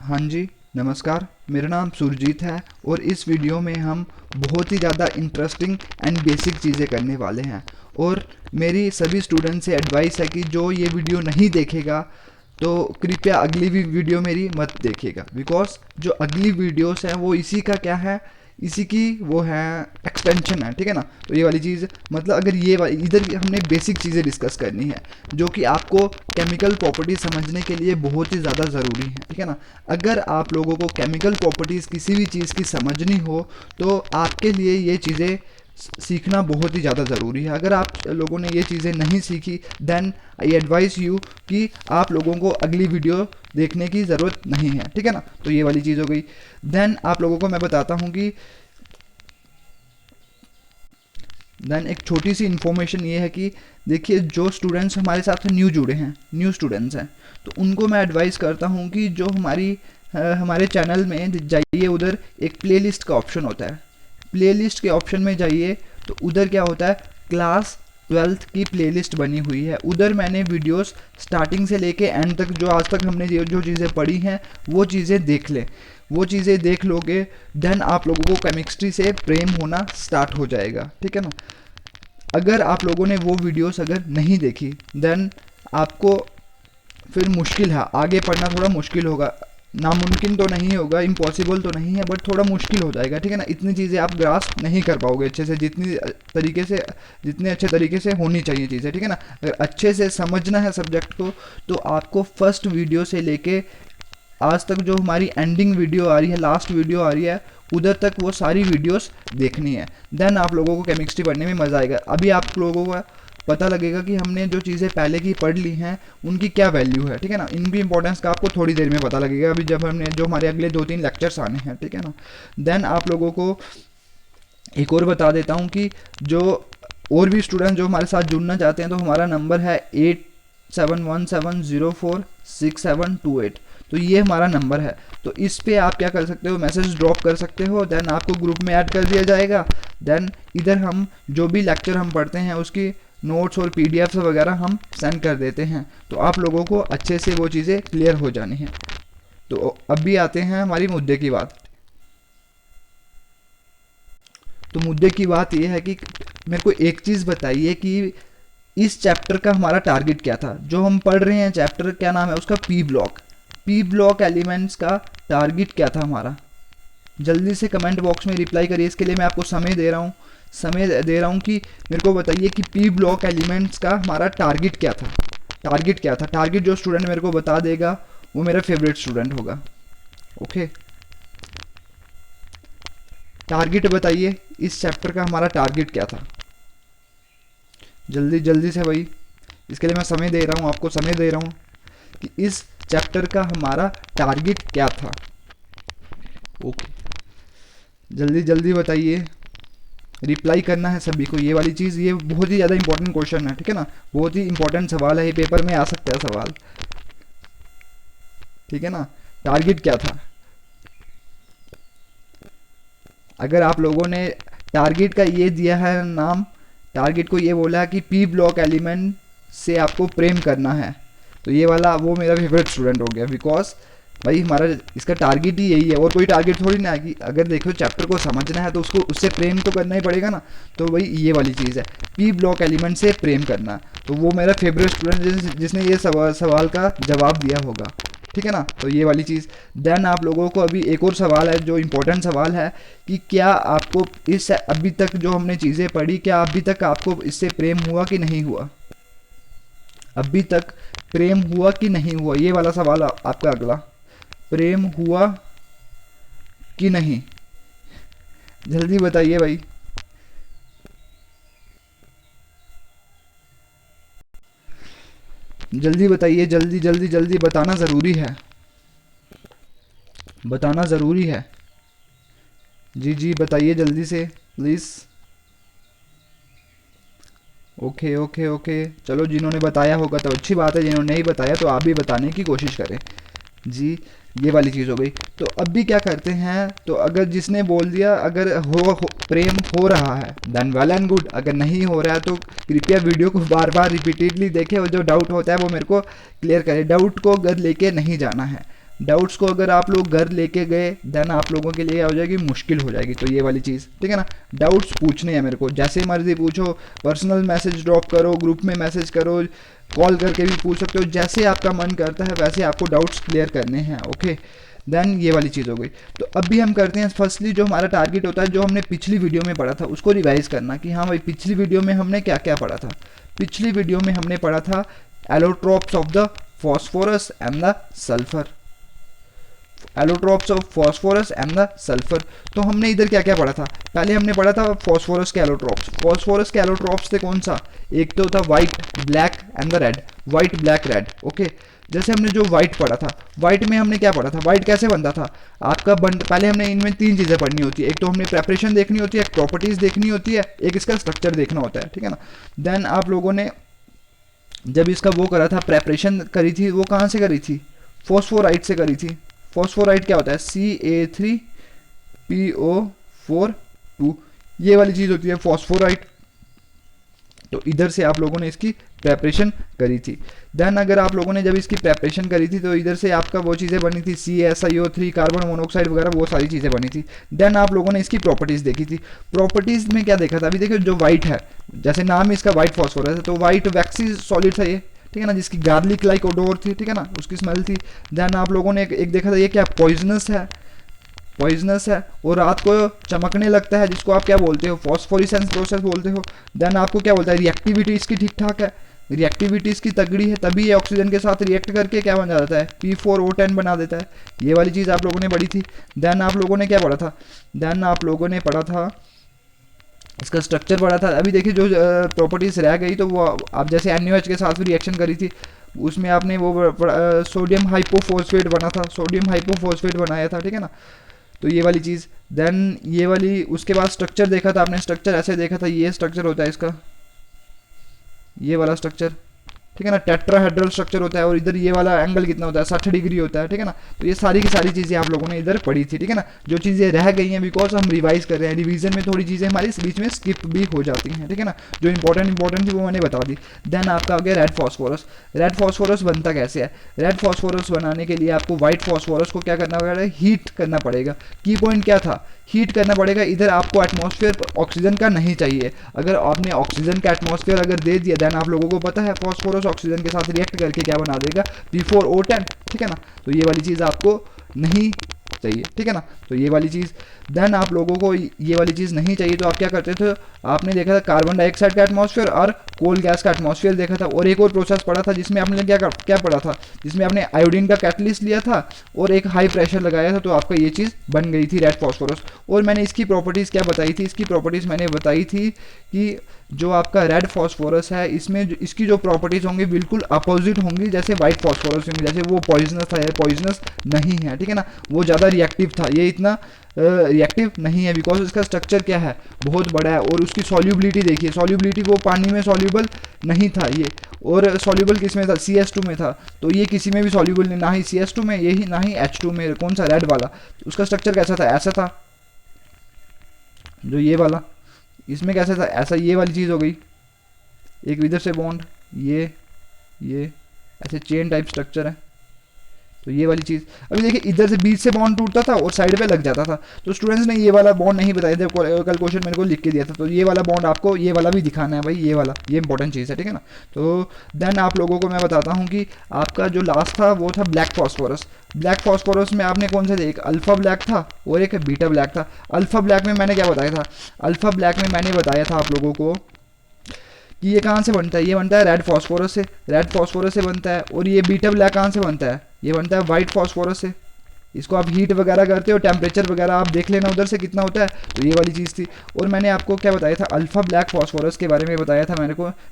हाँ जी, नमस्कार। मेरा नाम सुरजीत है और इस वीडियो में हम बहुत ही ज़्यादा इंटरेस्टिंग एंड बेसिक चीज़ें करने वाले हैं। और मेरी सभी स्टूडेंट से एडवाइस है कि जो ये वीडियो नहीं देखेगा तो कृपया अगली भी वीडियो मेरी मत देखिएगा, बिकॉज जो अगली वीडियोस हैं वो इसी का क्या है, इसी की वो है एक्सपेंशन है। ठीक है ना। तो ये वाली चीज़ मतलब अगर इधर हमने बेसिक चीज़ें डिस्कस करनी है जो कि आपको केमिकल प्रॉपर्टीज समझने के लिए बहुत ही ज़्यादा ज़रूरी है। ठीक है ना। अगर आप लोगों को केमिकल प्रॉपर्टीज़ किसी भी चीज़ की समझनी हो तो आपके लिए ये चीज़ें सीखना बहुत ही ज़्यादा ज़रूरी है। अगर आप लोगों ने ये चीज़ें नहीं सीखी देन आई एडवाइस यू कि आप लोगों को अगली वीडियो देखने की ज़रूरत नहीं है। ठीक है ना। तो ये वाली चीज़ हो गई। देन आप लोगों को मैं बताता हूँ कि देन एक छोटी सी इन्फॉर्मेशन ये है कि देखिए, जो स्टूडेंट्स हमारे साथ न्यू जुड़े हैं, न्यू स्टूडेंट्स हैं, तो उनको मैं एडवाइस करता हूँ कि जो हमारे चैनल में जाइए, उधर एक प्लेलिस्ट का ऑप्शन होता है। प्लेलिस्ट के ऑप्शन में जाइए तो उधर क्या होता है, क्लास 12th की प्लेलिस्ट बनी हुई है। उधर मैंने वीडियोस स्टार्टिंग से लेके एंड तक जो आज तक हमने जो चीज़ें पढ़ी हैं वो चीज़ें देख लें। वो चीज़ें देख लोगे देन आप लोगों को केमिस्ट्री से प्रेम होना स्टार्ट हो जाएगा। ठीक है ना। अगर आप लोगों ने वो वीडियोस अगर नहीं देखी देन आपको फिर मुश्किल है, आगे पढ़ना थोड़ा मुश्किल होगा। नामुमकिन तो नहीं होगा, इम्पॉसिबल तो नहीं है, बट थोड़ा मुश्किल हो जाएगा। ठीक है ना। इतनी चीज़ें आप ग्रास्प नहीं कर पाओगे अच्छे से, जितने अच्छे तरीके से होनी चाहिए चीज़ें। ठीक है ना। अगर अच्छे से समझना है सब्जेक्ट को तो आपको फर्स्ट वीडियो से लेके आज तक जो हमारी एंडिंग वीडियो आ रही है, लास्ट वीडियो आ रही है, उधर तक वो सारी वीडियोस देखनी है। देन आप लोगों को केमिस्ट्री पढ़ने में मज़ा आएगा। अभी आप लोगों को पता लगेगा कि हमने जो चीज़ें पहले की पढ़ ली हैं उनकी क्या वैल्यू है। ठीक है ना। इनकी इंपॉर्टेंस का आपको थोड़ी देर में पता लगेगा, अभी जब हमने जो हमारे अगले 2-3 लेक्चर्स आने हैं। ठीक है ना। देन आप लोगों को एक और बता देता हूँ कि जो और भी स्टूडेंट जो हमारे साथ जुड़ना चाहते हैं तो हमारा नंबर है 8717046728। तो ये हमारा नंबर है। तो इस पे आप क्या कर सकते हो, मैसेज ड्रॉप कर सकते हो, देन आपको ग्रुप में ऐड कर दिया जाएगा। देन इधर हम जो भी लेक्चर हम पढ़ते हैं उसकी नोट्स और पीडीएफ्स वगैरह हम सेंड कर देते हैं। तो आप लोगों को अच्छे से वो चीज़ें क्लियर हो जानी है। तो अब भी आते हैं हमारी मुद्दे की बात। तो मुद्दे की बात यह है कि मेरे को एक चीज़ बताइए कि इस चैप्टर का हमारा टारगेट क्या था। जो हम पढ़ रहे हैं चैप्टर, क्या नाम है उसका, पी ब्लॉक एलिमेंट्स का टारगेट क्या था हमारा। जल्दी से कमेंट बॉक्स में रिप्लाई करिए। इसके लिए मैं आपको समय दे रहा हूँ कि मेरे को बताइए कि पी ब्लॉक एलिमेंट्स का हमारा टारगेट क्या था। टारगेट जो स्टूडेंट मेरे को बता देगा वो मेरा फेवरेट स्टूडेंट होगा। ओके, टारगेट बताइए, इस चैप्टर का हमारा टारगेट क्या था। जल्दी जल्दी से भाई, इसके लिए मैं समय दे रहा हूँ, आपको समय दे रहा हूँ कि इस चैप्टर का हमारा टारगेट क्या था। ओके, जल्दी जल्दी बताइए, रिप्लाई करना है सभी को। ये वाली चीज़, ये बहुत ही ज़्यादा इंपॉर्टेंट क्वेश्चन है। ठीक है ना। बहुत ही इंपॉर्टेंट सवाल है, ये पेपर में आ सकता है सवाल। ठीक है ना। टारगेट क्या था। अगर आप लोगों ने टारगेट का ये दिया है नाम, टारगेट को ये बोला है कि पी ब्लॉक एलिमेंट से आपको प्रेम करना है, तो ये वाला वो मेरा फेवरेट स्टूडेंट हो गया। बिकॉज भाई हमारा इसका टारगेट ही यही है, और कोई टारगेट थोड़ी ना है कि अगर देखो चैप्टर को समझना है तो उसको उससे प्रेम तो करना ही पड़ेगा ना। तो भाई ये वाली चीज़ है, पी ब्लॉक एलिमेंट से प्रेम करना। तो वो मेरा फेवरेट स्टूडेंट जिसने ये सवाल का जवाब दिया होगा। ठीक है ना। तो ये वाली चीज़। देन आप लोगों को अभी एक और सवाल है जो इम्पोर्टेंट सवाल है कि क्या आपको इस अभी तक जो हमने चीज़ें पढ़ी, क्या अभी तक आपको इससे प्रेम हुआ कि नहीं हुआ। अभी तक प्रेम हुआ कि नहीं हुआ, ये वाला सवाल आपका अगला। प्रेम हुआ कि नहीं, जल्दी बताइए भाई। जल्दी बताइए, जल्दी जल्दी जल्दी बताना ज़रूरी है, बताना ज़रूरी है। जी जी बताइए जल्दी से प्लीज़। ओके ओके ओके, चलो जिन्होंने बताया होगा तो अच्छी बात है, जिन्होंने नहीं बताया तो आप भी बताने की कोशिश करें। जी, ये वाली चीज़ हो गई। तो अब भी क्या करते हैं, तो अगर जिसने बोल दिया अगर प्रेम हो रहा है देन वेल एंड गुड। अगर नहीं हो रहा है तो कृपया वीडियो को बार बार रिपीटेडली देखें और जो डाउट होता है वो मेरे को क्लियर करें। डाउट को घर लेके नहीं जाना है, डाउट्स को अगर आप लोग घर लेके गए देन आप लोगों के लिए क्या हो जाएगी, मुश्किल हो जाएगी। तो ये वाली चीज़ ठीक है ना, डाउट्स पूछने हैं मेरे को, जैसे मर्जी पूछो, पर्सनल मैसेज ड्रॉप करो, ग्रुप में मैसेज करो, कॉल करके भी पूछ सकते हो, जैसे आपका मन करता है वैसे आपको डाउट्स क्लियर करने हैं। ओके, देन ये वाली चीज़ हो गई। तो अभी हम करते हैं फर्स्टली जो हमारा टारगेट होता है, जो हमने पिछली वीडियो में पढ़ा था उसको रिवाइज करना कि हाँ भाई पिछली वीडियो में हमने क्या क्या पढ़ा था। पिछली वीडियो में हमने पढ़ा था allotropes of the phosphorus and the sulphur, allotropes of phosphorus and the sulphur. तो हमने इधर क्या क्या पढ़ा था, पहले हमने पढ़ा था फॉस्फोरस के एलोट्रोप्स। फॉस्फोरस के एलोट्रोप्स थे कौन सा, एक तो था white, black and the red, white, black, red. Okay, जैसे हमने जो वाइट पढ़ा था, वाइट में हमने क्या पढ़ा था, वाइट कैसे बनता था आपका पहले हमने इनमें तीन चीज़ें पढ़नी होती है, एक तो हमने प्रेपरेशन देखनी होती है, एक प्रॉपर्टीज़ देखनी होती है, एक इसका स्ट्रक्चर देखना होता है, ठीक है ना। देन आप लोगों ने जब इसका वो करा था, प्रेपरेशन करी थी, वो कहाँ से करी थी, फॉस्फोराइट से करी थी। फॉस्फोराइट क्या होता है, CA3PO4 ये वाली चीज़ होती है फॉस्फोराइट। तो इधर से आप लोगों ने इसकी प्रेपरेशन करी थी। देन अगर आप लोगों ने जब इसकी प्रेपरेशन करी थी तो इधर से आपका वो चीज़ें बनी थी, CaSiO3, कार्बन मोनोऑक्साइड वगैरह, वो सारी चीज़ें बनी थी। देन आप लोगों ने इसकी प्रॉपर्टीज़ देखी थी। प्रॉपर्टीज़ में क्या देखा था, अभी देखिए जो वाइट है, जैसे नाम इसका वाइट फॉस्फोरस है, तो वाइट वैक्सी सॉलिड था ये, ठीक है ना, जिसकी गार्लिक लाइक ओडोर थी, ठीक है ना, उसकी स्मेल थी। देन आप लोगों ने एक देखा था, ये क्या पॉइजनस है, पॉइजनस है और रात को चमकने लगता है, जिसको आप क्या बोलते हो, फॉस्फोरिसेंस प्रोसेस बोलते हो। देन आपको क्या बोलता है, रिएक्टिविटी इसकी ठीक ठाक है, रिएक्टिविटी इसकी तगड़ी है, तभी ये ऑक्सीजन के साथ रिएक्ट करके क्या बन जाता है, P4O10 बना देता है। ये वाली चीज़ आप लोगों ने पढ़ी थी। देन आप लोगों ने क्या पढ़ा था, देन आप लोगों ने पढ़ा था इसका स्ट्रक्चर पढ़ा था। अभी देखिए जो प्रॉपर्टीज रह गई, तो वो आप जैसे NaOH के साथ भी रिएक्शन करी थी, उसमें आपने वो सोडियम हाइपोफॉस्फेट बना था, सोडियम हाइपोफॉस्फेट बनाया था, ठीक है ना। तो ये वाली चीज़, देन ये वाली, उसके बाद स्ट्रक्चर देखा था आपने, स्ट्रक्चर ऐसे देखा था, ये स्ट्रक्चर होता है इसका, ये वाला स्ट्रक्चर, ठीक है ना, टेट्राहेड्रल स्ट्रक्चर होता है, और इधर ये वाला एंगल कितना होता है, 60 डिग्री होता है, ठीक है ना। तो ये सारी की सारी चीज़ें आप लोगों ने इधर पढ़ी थी, ठीक है ना। जो चीज़ें रह गई हैं बिकॉज हम रिवाइज कर रहे हैं, रिवीजन में थोड़ी चीज़ें हमारी बीच में स्किप भी हो जाती हैं, ठीक है ना। जो इंपॉर्टेंट थी वो मैंने बता दी। देन आपका आ गया रेड फॉस्फोरस। रेड फॉस्फोरस बनता कैसे है, रेड फॉस्फोरस बनाने के लिए आपको व्हाइट फॉस्फोरस को क्या करना पड़ेगा, हीट करना पड़ेगा। की पॉइंट क्या था, हीट करना पड़ेगा। इधर आपको एटमॉस्फेयर ऑक्सीजन का नहीं चाहिए, अगर आपने ऑक्सीजन का एटमॉस्फेयर अगर दे दिया, देन आप लोगों को पता है फॉस्फोरस ऑक्सीजन के साथ रिएक्ट करके क्या बना देगा, P4O10, ठीक है ना। तो ये वाली चीज़ आपको नहीं चाहिए, ठीक है ना। तो ये वाली चीज़, देन आप लोगों को ये वाली चीज़ नहीं चाहिए, तो आप क्या करते थे, आपने देखा था कार्बन डाइऑक्साइड का एटमॉस्फेयर और कोल गैस का एटमॉस्फेयर देखा था, और एक और प्रोसेस पढ़ा था जिसमें आपने क्या पढ़ा था, जिसमें आपने आयोडीन का कैटलिस्ट लिया था और एक हाई प्रेशर लगाया था, तो आपका ये चीज़ बन गई थी रेड फॉस्फोरस। और मैंने इसकी प्रॉपर्टीज़ क्या बताई थी, इसकी प्रॉपर्टीज़ मैंने बताई थी कि जो आपका रेड फॉस्फोरस है, इसमें इसकी जो प्रॉपर्टीज़ होंगी बिल्कुल अपोजिट होंगी जैसे वाइट फॉस्फोरस होंगी। जैसे वो पॉइजनस था, ये पॉइजनस नहीं है, ठीक है ना, वो ज़्यादा रिएक्टिव था, ये इतना रिएक्टिव नहीं है, बिकॉज इसका स्ट्रक्चर क्या है, बहुत बड़ा है। और उसकी सॉल्युबिलिटी देखिए, सॉल्युबिलिटी वो पानी में सॉल्युबल नहीं था ये, और सॉल्युबल किस में था, CS2 में था। तो ये किसी में भी सॉल्युबल नहीं, ना ही CS2 में, यही ना ही H2 में। कौन सा, रेड वाला, उसका स्ट्रक्चर कैसा था, ऐसा था, जो ये वाला, इसमें कैसा था, ऐसा। ये वाली चीज़ हो गई, एक इधर से बॉन्ड, ये ऐसे चेन टाइप स्ट्रक्चर है। तो ये वाली चीज़, अभी देखिए इधर से बीच से बॉन्ड टूटता था और साइड पे लग जाता था। तो स्टूडेंट्स ने ये वाला बॉन्ड नहीं बताया था, कल क्वेश्चन मेरे को लिख के दिया था। तो ये वाला बॉन्ड आपको, ये वाला भी दिखाना है भाई, ये वाला, ये इंपॉर्टेंट चीज़ है, ठीक है ना। तो देन आप लोगों को मैं बताता हूँ कि आपका जो लास्ट था वो था ब्लैक फॉस्फोरस। ब्लैक फॉस्फोरस में आपने कौन सा, एक अल्फा ब्लैक था और एक बीटा ब्लैक था। अल्फा ब्लैक में मैंने क्या बताया था, अल्फा ब्लैक में मैंने बताया था आप लोगों को कि ये कहाँ से बनता है, ये बनता है रेड फॉस्फोरस से, रेड फॉस्फोरस से बनता है। और ये बीटा ब्लैक कहाँ से बनता है, ये बनता है वाइट फॉस्फोरस से। इसको आप हीट वगैरह करते हो, टेम्परेचर वगैरह आप देख लेना उधर से कितना होता है। तो ये वाली चीज़ थी। और मैंने आपको क्या बताया था, अल्फ़ा ब्लैक फॉस्फोरस के बारे में बताया था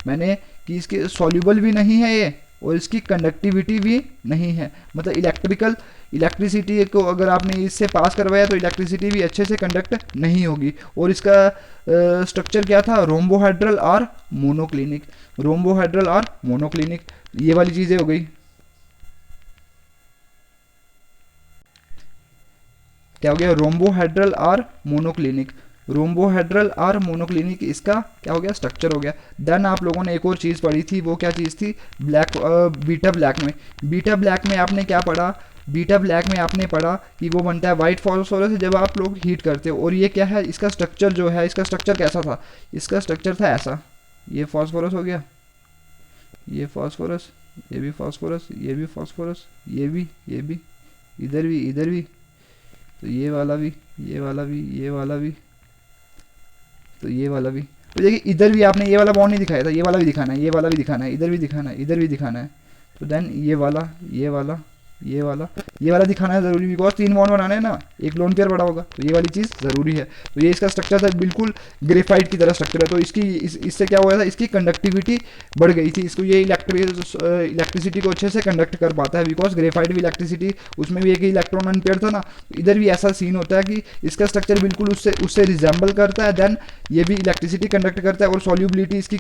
मैंने कि इसके सॉल्यूबल भी नहीं है ये, और इसकी कंडक्टिविटी भी नहीं है। मतलब इलेक्ट्रिसिटी को अगर आपने इससे पास करवाया तो इलेक्ट्रिसिटी भी अच्छे से कंडक्ट नहीं होगी। और इसका स्ट्रक्चर क्या था, रोम्बोहाइड्रल और मोनोक्लिनिक, रोम्बोहाइड्रल और मोनोक्लिनिक, ये वाली चीज़ें हो गई। क्या हो गया, रोम्बोहाइड्रल और मोनोक्लिनिक, रोम्बोहाइड्रल और मोनोक्लिनिक, इसका क्या हो गया, स्ट्रक्चर हो गया। देन आप लोगों ने एक और चीज़ पढ़ी थी, वो क्या चीज़ थी, बीटा ब्लैक में। बीटा ब्लैक में आपने क्या पढ़ा, बीटा ब्लैक में आपने पढ़ा कि वो बनता है वाइट फॉस्फोरस जब आप लोग हीट करते हो। और ये क्या है, इसका स्ट्रक्चर जो है, इसका स्ट्रक्चर कैसा था, इसका स्ट्रक्चर था ऐसा, ये फॉस्फोरस हो गया, ये फॉस्फोरस, ये भी फॉस्फोरस, ये भी फॉस्फोरस, ये भी, इधर भी, इधर भी, तो ये वाला भी, ये वाला भी, ये वाला भी, तो ये वाला भी। तो देखिए इधर भी आपने ये वाला बॉन्ड नहीं दिखाया था, ये वाला भी दिखाना है, ये वाला भी दिखाना है, इधर भी दिखाना है, इधर भी दिखाना है। तो देन ये वाला, ये वाला, ये वाला, ये वाला दिखाना है ज़रूरी, बिकॉज 3 बॉन्ड बनाने हैं ना, एक लोन पेयर बड़ा होगा, तो ये वाली चीज़ ज़रूरी है। तो ये इसका स्ट्रक्चर था, बिल्कुल ग्रेफाइट की तरह स्ट्रक्चर है। तो इसकी इससे क्या हुआ था, इसकी कंडक्टिविटी बढ़ गई थी, इसको ये इलेक्ट्रिसिटी को अच्छे से कंडक्ट कर पाता है, बिकॉज ग्रेफाइट भी इलेक्ट्रिसिटी, उसमें भी एक ही इलेक्ट्रॉन अनपेयर था ना। तो इधर भी ऐसा सीन होता है कि इसका स्ट्रक्चर बिल्कुल उससे रिजेंबल करता है, देन ये भी इलेक्ट्रिसिटी कंडक्ट करता है। और सॉल्यूबिलिटी इसकी,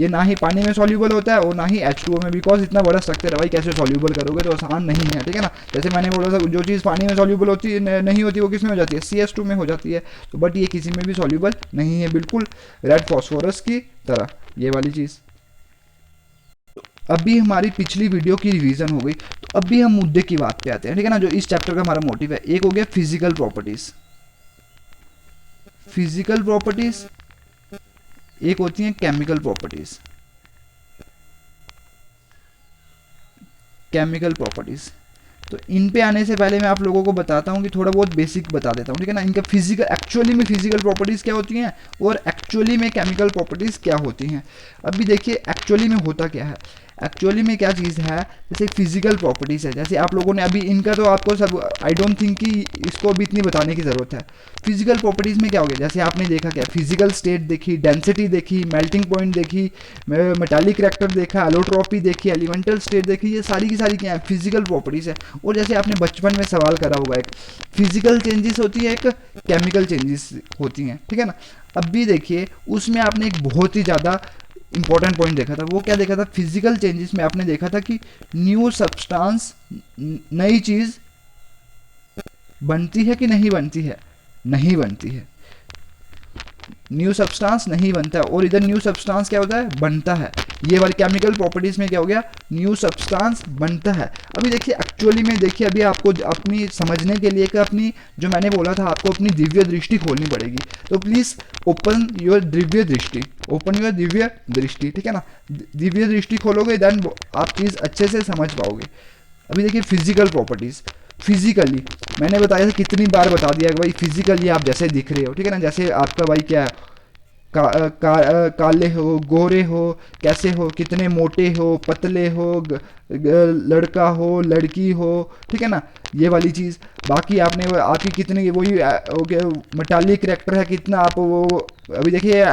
ये ना ही पानी में सॉल्यूबल होता है और ना ही H2O में, बिकॉज इतना बड़ा स्ट्रक्चर है भाई, कैसे सॉल्यूबल करोगे, तो आसान नहीं है, ठीक है ना। जैसे मैंने बोला था, जो चीज़ पानी में सॉल्यूबल होती नहीं होती वो किस में हो जाती है, CS2 में हो जाती है। तो बट ये किसी में भी सॉल्यूबल नहीं है, बिल्कुल रेड फॉस्फोरस की तरह, ये वाली चीज़। अभी हमारी पिछली वीडियो की रिवीजन हो गई, तो अभी हम मुद्दे की बात पे आते हैं, ठीक है ना। जो इस चैप्टर का हमारा मोटिव है, एक हो गया फिजिकल प्रॉपर्टीज, फिजिकल प्रॉपर्टीज, एक होती हैं केमिकल प्रॉपर्टीज, केमिकल प्रॉपर्टीज। तो इन पे आने से पहले मैं आप लोगों को बताता हूँ कि थोड़ा बहुत बेसिक बता देता हूँ, ठीक है ना। इनका फिजिकल, एक्चुअली में फिजिकल प्रॉपर्टीज़ क्या होती हैं और एक्चुअली में केमिकल प्रॉपर्टीज़ क्या होती हैं। अभी देखिए एक्चुअली में होता क्या है, एक्चुअली में क्या चीज़ है, जैसे फिजिकल प्रॉपर्टीज़ है, जैसे आप लोगों ने अभी इनका तो आपको सब, आई डोंट थिंक कि इसको अभी इतनी बताने की ज़रूरत है। फिजिकल प्रॉपर्टीज़ में क्या हो गया, जैसे आपने देखा क्या, फिजिकल स्टेट देखी, डेंसिटी देखी, मेल्टिंग पॉइंट देखी, मेटालिक करैक्टर देखा, एलोट्रॉपी देखी, एलिमेंटल स्टेट देखी, ये सारी की सारी क्या है, फिजिकल प्रॉपर्टीज़ है। और जैसे आपने बचपन में सवाल करा होगा, एक फिजिकल चेंजेस होती है, एक केमिकल चेंजेस होती हैं, ठीक है ना। अब भी देखिए उसमें आपने एक बहुत ही ज़्यादा इंपॉर्टेंट पॉइंट देखा था, वो क्या देखा था, फिजिकल चेंजेस में आपने देखा था कि न्यू सब्सटेंस, नई चीज़ बनती है कि नहीं बनती है, नहीं बनती है, न्यू सब्सटेंस नहीं बनता है। और इधर न्यू सब्सटेंस क्या होता है, बनता है। ये वाली केमिकल प्रॉपर्टीज में क्या हो गया, न्यू सब्सटेंस बनता है। अभी देखिए एक्चुअली में देखिए, अभी आपको अपनी समझने के लिए, अपनी जो मैंने बोला था, आपको अपनी दिव्य दृष्टि खोलनी पड़ेगी। तो प्लीज़ ओपन योर दिव्य दृष्टि, ओपन योर दिव्य दृष्टि, ठीक है ना। दिव्य दृष्टि खोलोगे देन आप चीज़ अच्छे से समझ पाओगे। अभी देखिए फिजिकल प्रॉपर्टीज़, फिजिकली मैंने बताया था, कितनी बार बता दिया कि भाई फिजिकली आप जैसे दिख रहे हो, ठीक है ना। जैसे आपका भाई क्या है, काले हो, गोरे हो, कैसे हो, कितने मोटे हो, पतले हो, लड़का हो, लड़की हो, ठीक है ना, ये वाली चीज़। बाकी आपने आपकी कितनी वही मेटालिक करैक्टर है, कितना आप वो, अभी देखिए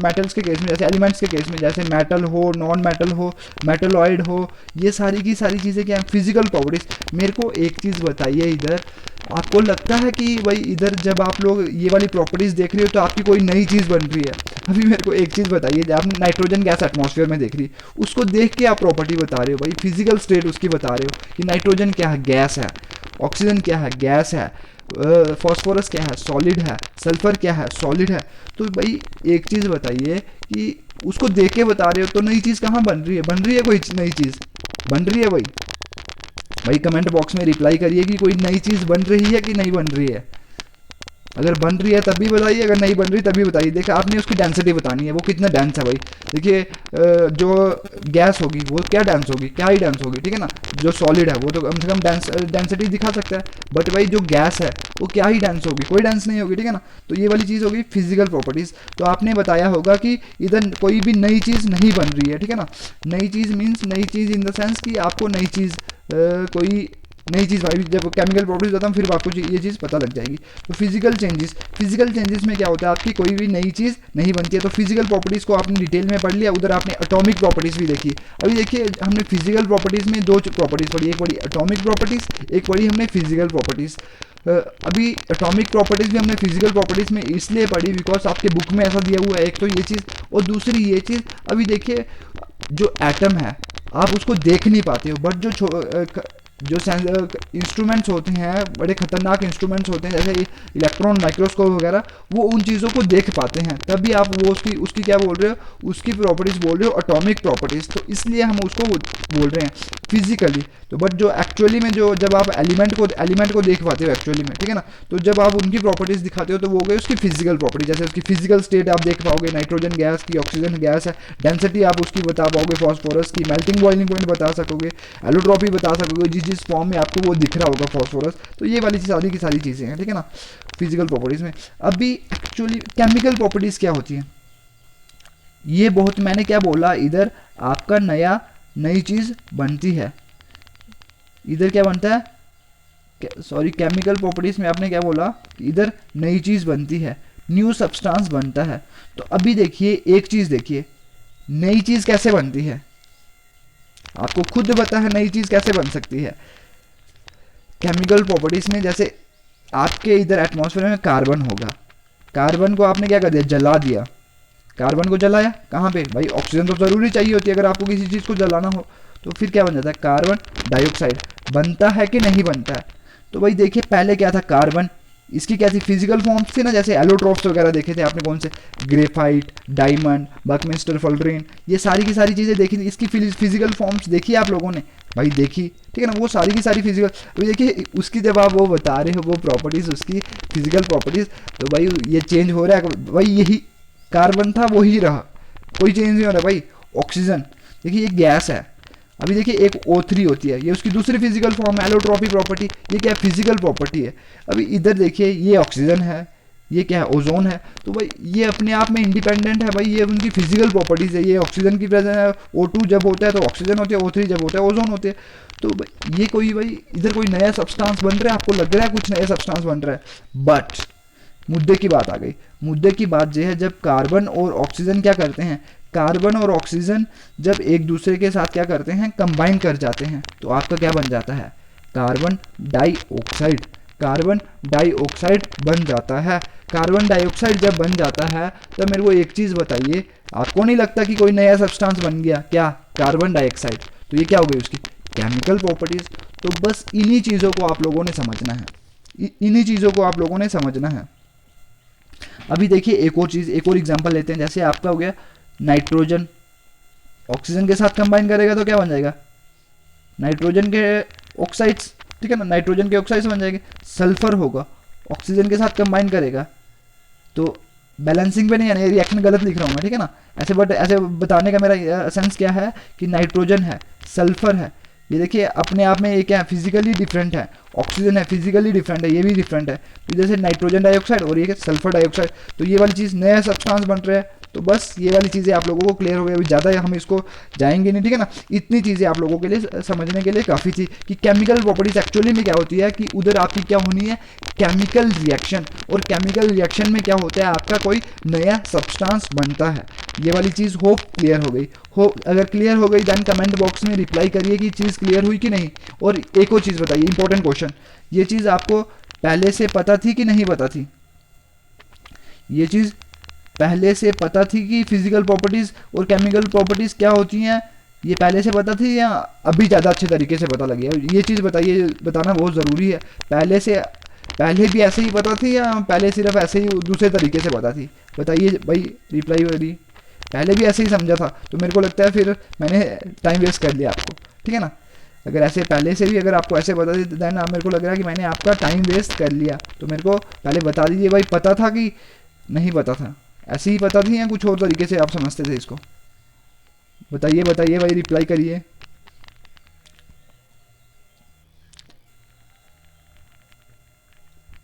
मेटल्स के केस में, जैसे एलिमेंट्स के केस में, जैसे मेटल हो, नॉन मेटल हो, मेटलॉइड हो, ये सारी की सारी चीज़ें क्या हैं, फिजिकल प्रॉपर्टीज। मेरे को एक चीज़ बताइए, इधर आपको लगता है कि भाई इधर जब आप लोग ये वाली प्रॉपर्टीज़ देख रहे हो तो आपकी कोई नई चीज़ बन रही है। अभी मेरे को एक चीज़ बताइए, जब आपने नाइट्रोजन गैस एटमॉस्फेयर में देख रही, उसको देख के आप प्रॉपर्टी बता रहे हो, भाई फिजिकल स्टेट उसकी बता रहे हो कि नाइट्रोजन क्या है, गैस है, ऑक्सीजन क्या है, गैस है, फॉस्फोरस क्या है, सॉलिड है, सल्फर क्या है, सॉलिड है। तो भाई एक चीज़ बताइए कि उसको देख के बता रहे हो, तो नई चीज़ कहाँ बन रही है, बन रही है कोई नई चीज़, बन रही है भाई कमेंट बॉक्स में रिप्लाई करिए कि कोई नई चीज़ बन रही है कि नहीं बन रही है। अगर बन रही है तभी बताइए, अगर नहीं बन रही तभी बताइए। देखिए आपने उसकी डेंसिटी बतानी है, वो कितना डेंस है भाई। देखिए जो गैस होगी वो क्या डेंस होगी, क्या ही डेंस होगी, ठीक है ना। जो सॉलिड है वो तो कम से कम डेंसिटी दिखा सकता है, बट भाई जो गैस है वो क्या ही डेंस होगी, कोई डेंस नहीं होगी, ठीक है ना। तो ये वाली चीज़ होगी फिजिकल प्रॉपर्टीज़। तो आपने बताया होगा कि इधर कोई भी नई चीज़ नहीं बन रही है, ठीक है ना। नई चीज़ मीन्स नई चीज़ इन द सेंस कि आपको नई चीज़ कोई नई चीज़ भाई, जब केमिकल प्रॉपर्टीज होता है फिर आपको ये चीज़ पता लग जाएगी। तो फिजिकल चेंजेस में क्या होता है, आपकी कोई भी नई चीज़ नहीं बनती है। तो फिजिकल प्रॉपर्टीज़ को आपने डिटेल में पढ़ लिया, उधर आपने एटॉमिक प्रॉपर्टीज़ भी देखी। अभी देखिए हमने फिजिकल प्रॉपर्टीज़ में दो प्रॉपर्टीज़ पढ़ी, एक पढ़ी एटॉमिक प्रॉपर्टीज़, एक पढ़ी हमने फिजिकल प्रॉपर्टीज़। अभी एटॉमिक प्रॉपर्टीज़ भी हमने फिजिकल प्रॉपर्टीज़ में इसलिए पढ़ी बिकॉज आपके बुक में ऐसा दिया हुआ है, एक तो ये चीज़, और दूसरी ये चीज़। अभी देखिए जो एटम है आप उसको देख नहीं पाते हो, बट जो इंस्ट्रूमेंट्स होते हैं, बड़े खतरनाक इंस्ट्रूमेंट्स होते हैं जैसे इलेक्ट्रॉन माइक्रोस्कोप वगैरह, वो उन चीज़ों को देख पाते हैं, तभी आप वो उसकी क्या बोल रहे हो, उसकी प्रॉपर्टीज़ बोल रहे हो एटॉमिक प्रॉपर्टीज़, तो इसलिए हम उसको बोल रहे हैं फिजिकली। तो बट जो एक्चुअली में जो जब आप एलिमेंट को देख पाते हो एक्चुअली में, ठीक है ना, तो जब आप उनकी प्रॉपर्टीज़ दिखाते हो तो वो हो गई उसकी फिजिकल प्रॉपर्टी, जैसे उसकी फिजिकल स्टेट आप देख पाओगे, नाइट्रोजन गैस की, ऑक्सीजन गैस है, डेंसिटी आप उसकी बता पाओगे, फॉस्फोरस की, मेल्टिंग बॉइलिंग पॉइंट बता सकोगे, एलोट्रॉपी बता सकोगे, जिस फॉर्म में आपको वो दिख रहा होगा फॉस्फोरस, तो ये वाली सारी की सारी चीज़ें हैं, ठीक है ना, फिजिकल प्रॉपर्टीज़ में। अभी एक्चुअली केमिकल प्रॉपर्टीज़ क्या होती हैं, ये बहुत, मैंने क्या बोला, इधर आपका नई चीज़ बनती है, इधर क्या बनता है, सॉरी केमिकल प्रॉपर्टीज़ में आपने क्या बोला, इधर नई चीज़ बनती है, न्यू सब्सटेंस बनता है। तो अभी देखिए एक चीज़ देखिए, नई चीज़ कैसे बनती है, आपको खुद पता है नई चीज़ कैसे बन सकती है केमिकल प्रॉपर्टीज़ में। जैसे आपके इधर एटमॉस्फेयर में कार्बन होगा, कार्बन को आपने क्या कर दिया, जला दिया, कार्बन को जलाया, कहाँ पे भाई, ऑक्सीजन तो ज़रूरी चाहिए होती है अगर आपको किसी चीज़ को जलाना हो, तो फिर क्या बन जाता है, कार्बन डाइऑक्साइड बनता है कि नहीं बनता है। तो भाई देखिए पहले क्या था, कार्बन, इसकी क्या थी, फिजिकल फॉर्म्स थी ना, जैसे एलोट्रोप्स वगैरह देखे थे आपने, कौन से, ग्रेफाइट, डायमंड, बकमिस्टर फुलरेन, ये सारी की सारी चीज़ें देखी थी, इसकी फिजिकल फॉर्म्स देखी आप लोगों ने भाई, देखी, ठीक है ना, वो सारी की सारी फिजिकल। अभी देखिए उसकी जब आप वो बता रहे हो वो प्रॉपर्टीज़, उसकी फिजिकल प्रॉपर्टीज़, तो भाई ये चेंज हो रहा है भाई, यही कार्बन था वही रहा, कोई चेंज नहीं हो रहा भाई। ऑक्सीजन देखिए ये गैस है, अभी देखिए एक O3 होती है, ये उसकी दूसरी फिजिकल फॉर्म है, एलोट्रॉपी प्रॉपर्टी, ये क्या फिजिकल प्रॉपर्टी है। अभी इधर देखिए ये ऑक्सीजन है, ये क्या है, ओजोन है, तो भाई ये अपने आप में इंडिपेंडेंट है भाई, ये उनकी फिजिकल प्रॉपर्टीज़ है, ये ऑक्सीजन की प्रेजेंस है, O2 जब होता है तो ऑक्सीजन होती है, O3 जब होता है ओजोन होते हैं। तो भाई ये कोई भाई इधर कोई नया सब्सटेंस बन रहा है, आपको लग रहा है कुछ नया सब्सटेंस बन रहा है, बट मुद्दे की बात आ गई, मुद्दे की बात यह है जब कार्बन और ऑक्सीजन क्या करते हैं, कार्बन और ऑक्सीजन जब एक दूसरे के साथ क्या करते हैं, कंबाइन कर जाते हैं, तो आपका क्या बन जाता है, कार्बन डाइऑक्साइड, कार्बन डाइऑक्साइड बन जाता है। कार्बन डाइऑक्साइड जब बन जाता है तो मेरे को एक चीज़ बताइए, आपको नहीं लगता कि कोई नया सब्सटेंस बन गया, क्या, कार्बन डाइऑक्साइड, तो ये क्या हो गई उसकी केमिकल प्रॉपर्टीज़। तो बस इन्हीं चीज़ों को आप लोगों ने समझना है, इन्हीं चीज़ों को आप लोगों ने समझना है। अभी देखिए एक और चीज़, एक और एग्जांपल लेते हैं, जैसे आपका हो गया नाइट्रोजन, ऑक्सीजन के साथ कंबाइन करेगा तो क्या बन जाएगा, नाइट्रोजन के ऑक्साइड्स, ठीक है ना, नाइट्रोजन के ऑक्साइड्स बन जाएंगे। सल्फर होगा, ऑक्सीजन के साथ कंबाइन करेगा तो बैलेंसिंग पे नहीं है ना, रिएक्शन गलत लिख रहा हूँ मैं, ठीक है ना, ऐसे, बट ऐसे बताने का मेरा सेंस क्या है कि नाइट्रोजन है, सल्फर है, ये देखिए अपने आप में ये क्या है, फिजिकली डिफरेंट है, ऑक्सीजन है फिजिकली डिफरेंट है, ये भी डिफरेंट है, तो जैसे नाइट्रोजन डाइऑक्साइड और ये सल्फर डाइऑक्साइड, तो ये वाली चीज़ नया सब्सटेंस बन रहा है। तो बस ये वाली चीज़ें आप लोगों को क्लियर हो गई, अभी ज़्यादा हम इसको जाएंगे नहीं, ठीक है ना, इतनी चीज़ें आप लोगों के लिए समझने के लिए काफ़ी थी कि केमिकल प्रॉपर्टीज एक्चुअली में क्या होती है, कि उधर आपकी क्या होनी है, केमिकल रिएक्शन, और केमिकल रिएक्शन में क्या होता है, आपका कोई नया सब्सटेंस बनता है। ये वाली चीज़ होप क्लियर हो गई हो, अगर क्लियर हो गई देन कमेंट बॉक्स में रिप्लाई करिए कि चीज़ क्लियर हुई कि नहीं। और एक और चीज़ बताइए, इंपॉर्टेंट क्वेश्चन, ये चीज़ आपको पहले से पता थी कि नहीं पता थी, ये चीज़ पहले से पता थी कि फिजिकल प्रॉपर्टीज़ और केमिकल प्रॉपर्टीज़ क्या होती हैं, ये पहले से पता थी या अभी ज़्यादा अच्छे तरीके से पता लगी है, ये चीज़ बताइए, बताना बहुत ज़रूरी है। पहले भी ऐसे ही पता थी या पहले सिर्फ ऐसे ही दूसरे तरीके से पता थी, बताइए भाई, रिप्लाई करिए। पहले भी ऐसे ही समझा था तो मेरे को लगता है फिर मैंने टाइम वेस्ट कर लिया आपको, ठीक है ना, अगर ऐसे पहले से भी अगर आपको ऐसे बता दी देन मेरे को लग रहा है कि मैंने आपका टाइम वेस्ट कर लिया, तो मेरे को पहले बता दीजिए भाई, पता था कि नहीं पता था, ऐसे ही पता थी या कुछ और तरीके से आप समझते थे इसको, बताइए बताइए भाई, रिप्लाई करिए।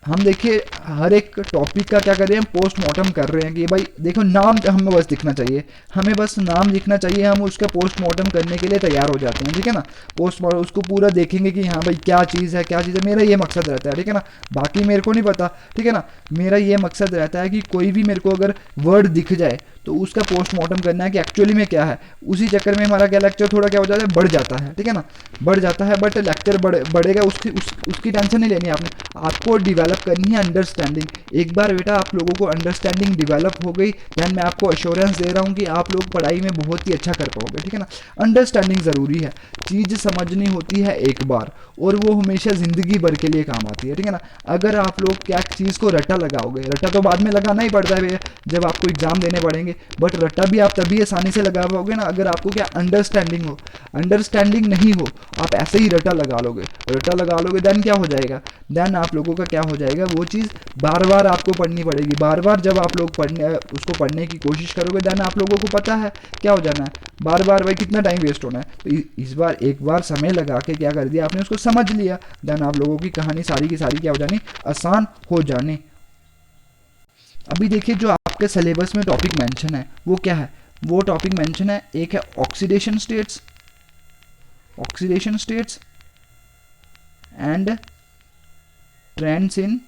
हम देखिए हर एक टॉपिक का क्या कर रहे हैं, पोस्टमार्टम कर रहे हैं कि भाई देखो नाम हमें बस दिखना चाहिए, हमें बस नाम दिखना चाहिए, हम उसका पोस्टमार्टम करने के लिए तैयार हो जाते हैं, ठीक है ना, पोस्टमार्टम उसको पूरा देखेंगे कि हाँ भाई क्या चीज़ है क्या चीज़ है, मेरा ये मकसद रहता है, ठीक है ना, बाकी मेरे को नहीं पता, ठीक है ना, मेरा ये मकसद रहता है कि कोई भी मेरे को अगर वर्ड दिख जाए तो उसका पोस्टमार्टम करना है कि एक्चुअली में क्या है। उसी चक्कर में हमारा क्या लेक्चर थोड़ा क्या हो जाता है, बढ़ जाता है, ठीक है ना, बढ़ जाता है, बट लेक्चर बढ़ेगा उसकी टेंशन नहीं लेनी आपने, आपको डेवलप करनी है अंडरस्टैंडिंग। एक बार बेटा आप लोगों को अंडरस्टैंडिंग डेवलप हो गई, दैन मैं आपको अश्योरेंस दे रहा हूँ कि आप लोग पढ़ाई में बहुत ही अच्छा कर पाओगे, ठीक है ना। अंडरस्टैंडिंग ज़रूरी है, चीज़ समझनी होती है एक बार और वो हमेशा ज़िंदगी भर के लिए काम आती है, ठीक है ना। अगर आप लोग क्या चीज़ को रट्टा लगाओगे, रट्टा तो बाद में लगाना ही पड़ता है भैया जब आपको एग्जाम देने पड़ेंगे, बट रट्टा भी आप तभी आसानी से लगा पाओगे ना अगर आपको क्या अंडरस्टैंडिंग हो। अंडरस्टैंडिंग नहीं हो, आप ऐसे ही रट्टा लगा लोगे, रट्टा लगा लोगे, देन क्या हो जाएगा, देन आप लोगों का क्या हो जाएगा, वो चीज़ बार बार आपको पढ़नी पड़ेगी। बार बार जब आप लोग उसको पढ़ने की कोशिश करोगे, देन आप लोगों को पता है क्या हो जाना है, बार बार भाई कितना टाइम वेस्ट होना है। तो इस बार एक बार समय लगा के क्या कर दिया आपने, उसको समझ लिया, देन आप लोगों की कहानी सारी की सारी क्या हो जानी, आसान हो जानी। अभी देखिए जो आपके सिलेबस में टॉपिक मेंशन है वो क्या है, वो टॉपिक मेंशन है, एक है oxidation states, oxidation states and trends in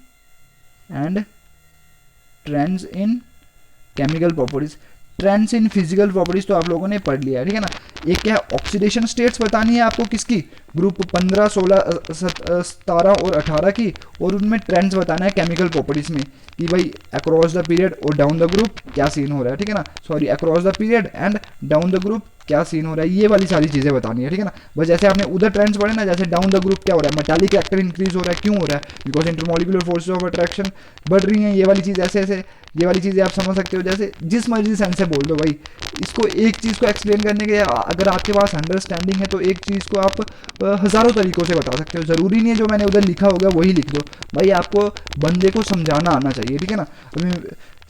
chemical properties. Trends in physical properties तो आप लोगों ने पढ़ लिया है, ठीक है ना। एक क्या है ऑक्सीडेशन स्टेट्स बतानी है आपको किसकी, ग्रुप 15, 16, 17 और 18 की, और उनमें ट्रेंड्स बताना है केमिकल प्रॉपर्टीज में कि भाई अक्रॉस द पीरियड और डाउन द ग्रुप क्या सीन हो रहा है, ठीक है ना। Sorry, across the period and down the group क्या सीन हो रहा है, ये वाली सारी चीज़ें बतानी है, ठीक है ना। बस जैसे आपने उधर ट्रेंड्स पढ़े ना, जैसे डाउन द ग्रुप क्या हो रहा है, मेटालिक रिएक्टर इंक्रीज हो रहा है, क्यों हो रहा है, because intermolecular forces of attraction बढ़ रही हैं, ये वाली चीज़ ऐसे ऐसे, ये वाली चीज़ें आप समझ सकते हो। जैसे जिस मर्जी सेंस से बोल दो भाई, इसको एक चीज़ को एक्सप्लेन करने के अगर आपके पास अंडरस्टैंडिंग है तो एक चीज़ को आप हज़ारों तरीक़ों से बता सकते हो। ज़रूरी नहीं है जो मैंने उधर लिखा होगा वही लिख दो, भाई आपको बंदे को समझाना आना चाहिए, ठीक है ना।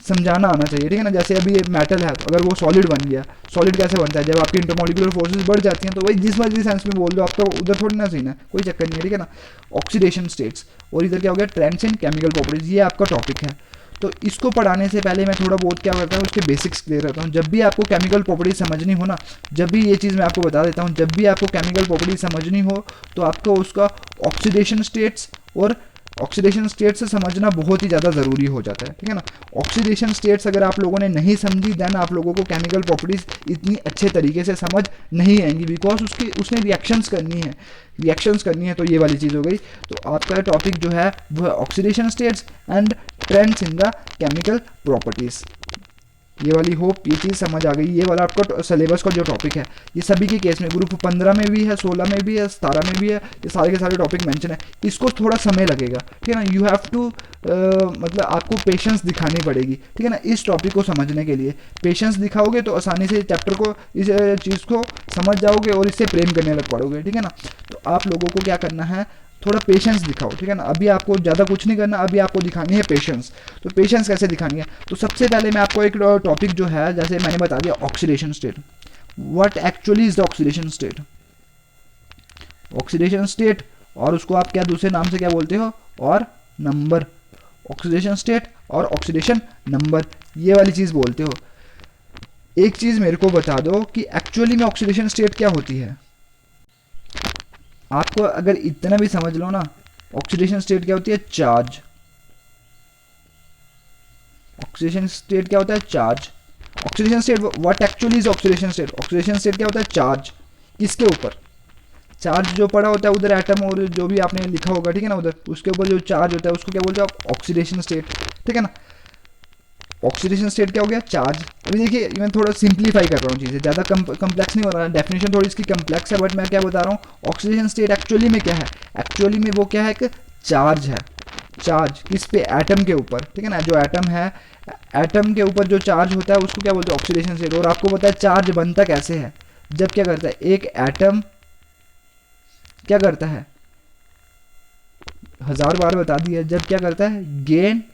समझाना आना चाहिए, ठीक है ना। जैसे अभी ये मेटल है तो अगर वो सॉलिड बन गया, सॉलिड कैसे बनता है, जब आपकी इंटरमॉलिक्यूलर फोर्सेस बढ़ जाती हैं, तो भाई जिस मर्जी सेंस में बोल दो, आपको उधर थोड़ी ना सीन है, कोई चक्कर नहीं है, ठीक है ना। ऑक्सीडेशन स्टेट्स और इधर क्या हो गया, ट्रेंड्स इन केमिकल प्रॉपर्टीज, ये आपका टॉपिक है। तो इसको पढ़ाने से पहले मैं थोड़ा बहुत क्या करता हूँ, उसके बेसिक्स क्लियर करता हूँ। जब भी आपको केमिकल प्रॉपर्टीज समझनी हो ना, जब भी ये चीज़ मैं आपको बता देता हूँ, जब भी आपको केमिकल प्रॉपर्टीज समझनी हो तो आपको उसका ऑक्सीडेशन स्टेट्स और ऑक्सीडेशन स्टेट से समझना बहुत ही ज़्यादा ज़रूरी हो जाता है, ठीक है ना। ऑक्सीडेशन स्टेट्स अगर आप लोगों ने नहीं समझी, देन आप लोगों को केमिकल प्रॉपर्टीज़ इतनी अच्छे तरीके से समझ नहीं आएंगी, बिकॉज उसने रिएक्शंस करनी है, तो ये वाली चीज़ हो गई। तो आपका टॉपिक जो है वो है oxidation states and trends in the chemical properties. ये वाली होप ये चीज़ समझ आ गई। ये वाला आपका सिलेबस का जो टॉपिक है, ये सभी के केस में ग्रुप 15 में भी है, 16 में भी है, 17 में भी है, ये सारे के सारे टॉपिक मेंशन है। इसको थोड़ा समय लगेगा, ठीक है ना। यू हैव टू मतलब आपको पेशेंस दिखानी पड़ेगी, ठीक है ना। इस टॉपिक को समझने के लिए पेशेंस दिखाओगे तो आसानी से चैप्टर को, इस चीज़ को समझ जाओगे और इससे प्रेम करने लग पड़ोगे, ठीक है ना। तो आप लोगों को क्या करना है, थोड़ा पेशेंस दिखाओ, ठीक है ना। अभी आपको ज़्यादा कुछ नहीं करना, अभी आपको दिखानी है पेशेंस। तो पेशेंस कैसे दिखानी है, तो सबसे पहले मैं आपको एक टॉपिक जो है, जैसे मैंने बता दिया oxidation state, what actually is the oxidation state. Oxidation state और उसको आप क्या दूसरे नाम से क्या बोलते हो, और नंबर। ऑक्सीडेशन स्टेट और ऑक्सीडेशन नंबर, ये वाली चीज़ बोलते हो। एक चीज़ मेरे को बता दो कि एक्चुअली में ऑक्सीडेशन स्टेट क्या होती है। आपको अगर इतना भी समझ लो ना, ऑक्सीडेशन स्टेट क्या होती है, चार्ज। ऑक्सीडेशन स्टेट क्या होता है, charge. Oxidation state, what actually is oxidation state. Oxidation state क्या होता है, चार्ज। किसके ऊपर, चार्ज जो पड़ा होता है उधर एटम और जो भी आपने लिखा होगा, ठीक है ना, उधर उसके ऊपर जो चार्ज होता है उसको क्या बोलते हैं आप, ऑक्सीडेशन स्टेट, ठीक है ना। ऑक्सीडेशन स्टेट क्या हो गया, चार्ज। अभी देखिए मैं थोड़ा सिंप्लीफाई कर रहा हूँ चीज़ें, ज़्यादा कम्प्लेक्स नहीं हो रहा है, डेफिनेशन थोड़ी इसकी कम्प्लेक्स है, बट मैं क्या बता रहा हूँ, ऑक्सीडेशन स्टेट एक्चुअली में क्या है, एक्चुअली में वो क्या है, एक चार्ज है। चार्ज किस पे, एटम के ऊपर, ठीक है ना। जो एटम है, एटम के ऊपर जो चार्ज होता है उसको क्या बोलते हैं, ऑक्सीडेशन स्टेट। और आपको पता है चार्ज बनता कैसे है, जब क्या करता है एक एटम क्या करता है, 1000 बार बता दिया, जब क्या करता है गेन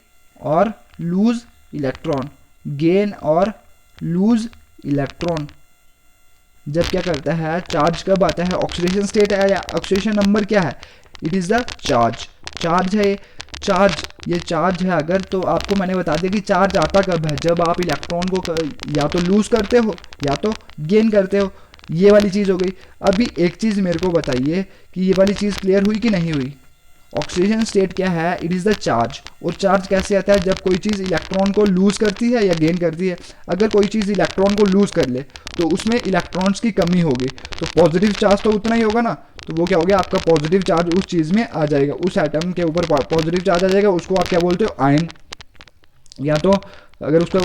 और लूज इलेक्ट्रॉन, गेन और लूज इलेक्ट्रॉन, जब क्या करता है, चार्ज कब आता है, ऑक्सीडेशन स्टेट है या ऑक्सीडेशन नंबर क्या है, it is the charge. Charge है चार्ज, ये चार्ज है अगर, तो आपको मैंने बता दिया कि चार्ज आता कब है, जब आप इलेक्ट्रॉन को या तो लूज करते हो या तो गेन करते हो, ये वाली चीज़ हो गई। अभी एक चीज़ मेरे को बताइए कि ये वाली चीज़ क्लियर हुई कि नहीं हुई। ऑक्सीडेशन स्टेट क्या है, इट इज़ द चार्ज। और चार्ज कैसे आता है, जब कोई चीज़ इलेक्ट्रॉन को लूज़ करती है या गेन करती है। अगर कोई चीज़ इलेक्ट्रॉन को लूज़ कर ले तो उसमें इलेक्ट्रॉन्स की कमी होगी, तो पॉजिटिव चार्ज तो उतना ही होगा ना, तो वो क्या हो गया, आपका पॉजिटिव चार्ज उस चीज़ में आ जाएगा, उस एटम के ऊपर पॉजिटिव चार्ज आ जाएगा। उसको आप क्या बोलते हो, आयन, या तो अगर उसका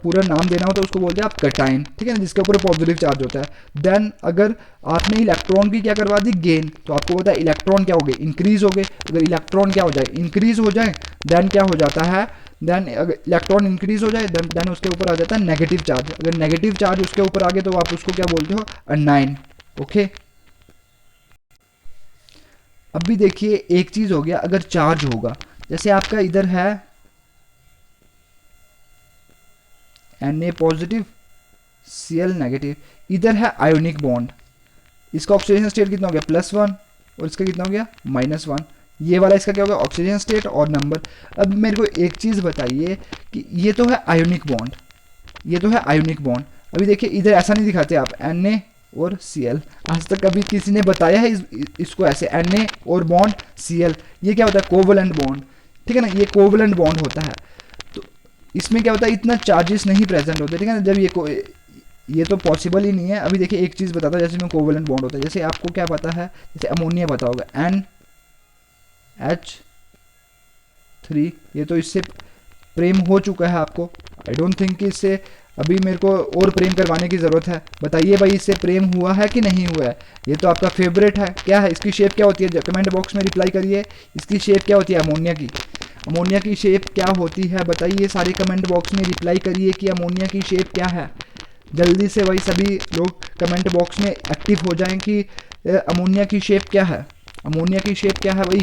पूरा नाम देना हो तो उसको बोलते हैं आप कटाइन, ठीक है ना, जिसके ऊपर पॉजिटिव चार्ज होता है। देन अगर आपने इलेक्ट्रॉन की क्या करवा दी, गेन, तो आपको पता है इलेक्ट्रॉन क्या हो गए, इंक्रीज हो गए। अगर इलेक्ट्रॉन क्या हो जाए, इंक्रीज हो जाए, देन क्या हो जाता है, देन अगर इलेक्ट्रॉन इंक्रीज हो जाए देन उसके ऊपर आ जाता है नेगेटिव चार्ज। अगर नेगेटिव चार्ज उसके ऊपर आ गए तो आप उसको क्या बोलते हो, अनाइन। ओके, अब भी देखिए एक चीज़ हो गया, अगर चार्ज होगा, जैसे आपका इधर है Na पॉजिटिव Cl नेगेटिव, इधर है आयोनिक बॉन्ड, इसका ऑक्सीडेशन स्टेट कितना हो गया, +1, और इसका कितना हो गया, -1। ये वाला इसका क्या हो गया, ऑक्सीजन स्टेट और नंबर। अब मेरे को एक चीज़ बताइए कि ये तो है आयोनिक बॉन्ड, ये तो है आयोनिक बॉन्ड। अभी देखिए इधर ऐसा नहीं दिखाते आप Na और Cl, आज तक कभी किसी ने बताया है इसको ऐसे Na और बॉन्ड Cl, ये क्या होता है, कोवलेंट बॉन्ड, ठीक है ना, ये कोवलेंट बॉन्ड होता है। तो इसमें क्या होता है, इतना चार्जेस नहीं प्रेजेंट होते, ठीक है ना, जब ये तो पॉसिबल ही नहीं है। अभी देखिए एक चीज़ बताता हूँ, जैसे में कोवलेंट बॉन्ड होता है, जैसे आपको क्या पता है, जैसे अमोनिया पता होगा NH3, ये तो इससे प्रेम हो चुका है आपको, आई डोंट थिंक कि इससे अभी मेरे को और प्रेम करवाने की ज़रूरत है। बताइए भाई इससे प्रेम हुआ है कि नहीं हुआ है, ये तो आपका फेवरेट है। क्या है इसकी शेप, क्या होती है, कमेंट बॉक्स में रिप्लाई करिए, इसकी शेप क्या होती है, अमोनिया की, अमोनिया की शेप क्या होती है, बताइए सारे कमेंट बॉक्स में रिप्लाई करिए कि अमोनिया की शेप क्या है। जल्दी से भाई सभी लोग कमेंट बॉक्स में एक्टिव हो जाएं कि अमोनिया की शेप क्या है, अमोनिया की शेप क्या है भाई,